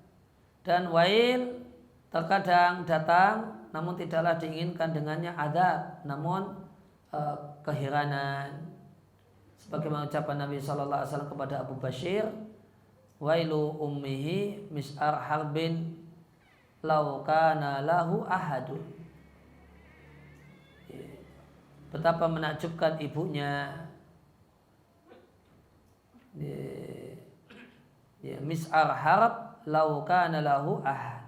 dan wail terkadang datang namun tidaklah diinginkan dengannya adab, namun keheranan. Sebagaimana ucapan Nabi SAW kepada Abu Bashir, wailu ummihi mis'ar harbin law kana lahu ahadun. betapa menakjubkan ibunya. Ya, Mis'ar harap lau kana lahu ahad.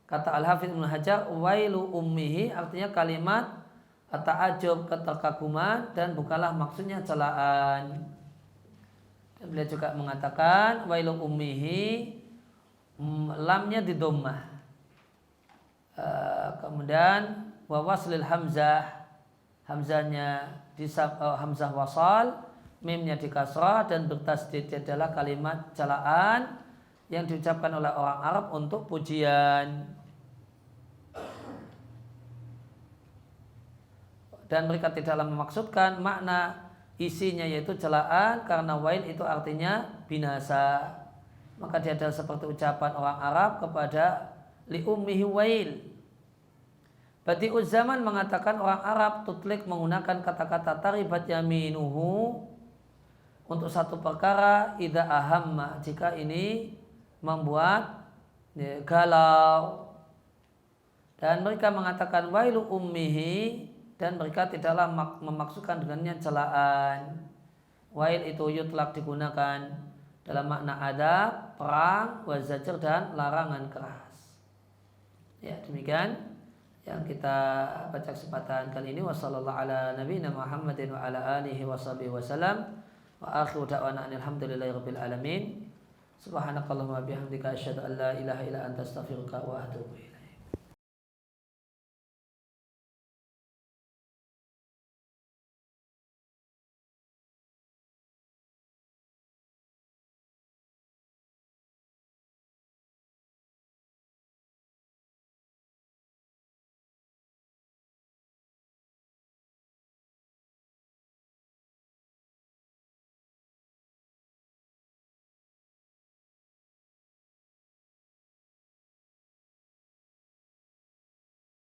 Kata Al-Hafidz Ibnu Hajar, wailu ummihi artinya kalimat ta'ajub, keterkaguman, dan bukanlah maksudnya celaan. Dan beliau juga mengatakan wailu ummihi, lamnya di dhammah. Kemudian wa waslil hamzah, hamzahnya hamzah wasal, mimnya di kasrah, dan bertasdid adalah kalimat celaan yang diucapkan oleh orang Arab untuk pujian. Dan mereka tidaklah memaksudkan makna isinya yaitu celaan, karena wail itu artinya binasa. Maka dia adalah seperti ucapan orang Arab kepada li ummihi wail. Badi'uz Zaman mengatakan orang Arab tutlik menggunakan kata-kata taribat yaminuhu untuk satu perkara idza ahamma, jika ini membuat galau. Dan mereka mengatakan wailu ummihi, dan mereka tidaklah memaksudkan dengannya celaan. Wail itu yutlak digunakan dalam makna adab, perang, wazajr, dan larangan keras. Ya, demikian yang kita baca kesempatan kali ini. Wassallallahu ala nabiyina Muhammadin wa ala alihi washabihi wasallam. Wa akhiru da'wana alhamdulillahirabbil alamin. Subhanakallahumma bihamdika asyhadu an la ilaha illa anta astaghfiruka wa atubu ilaik.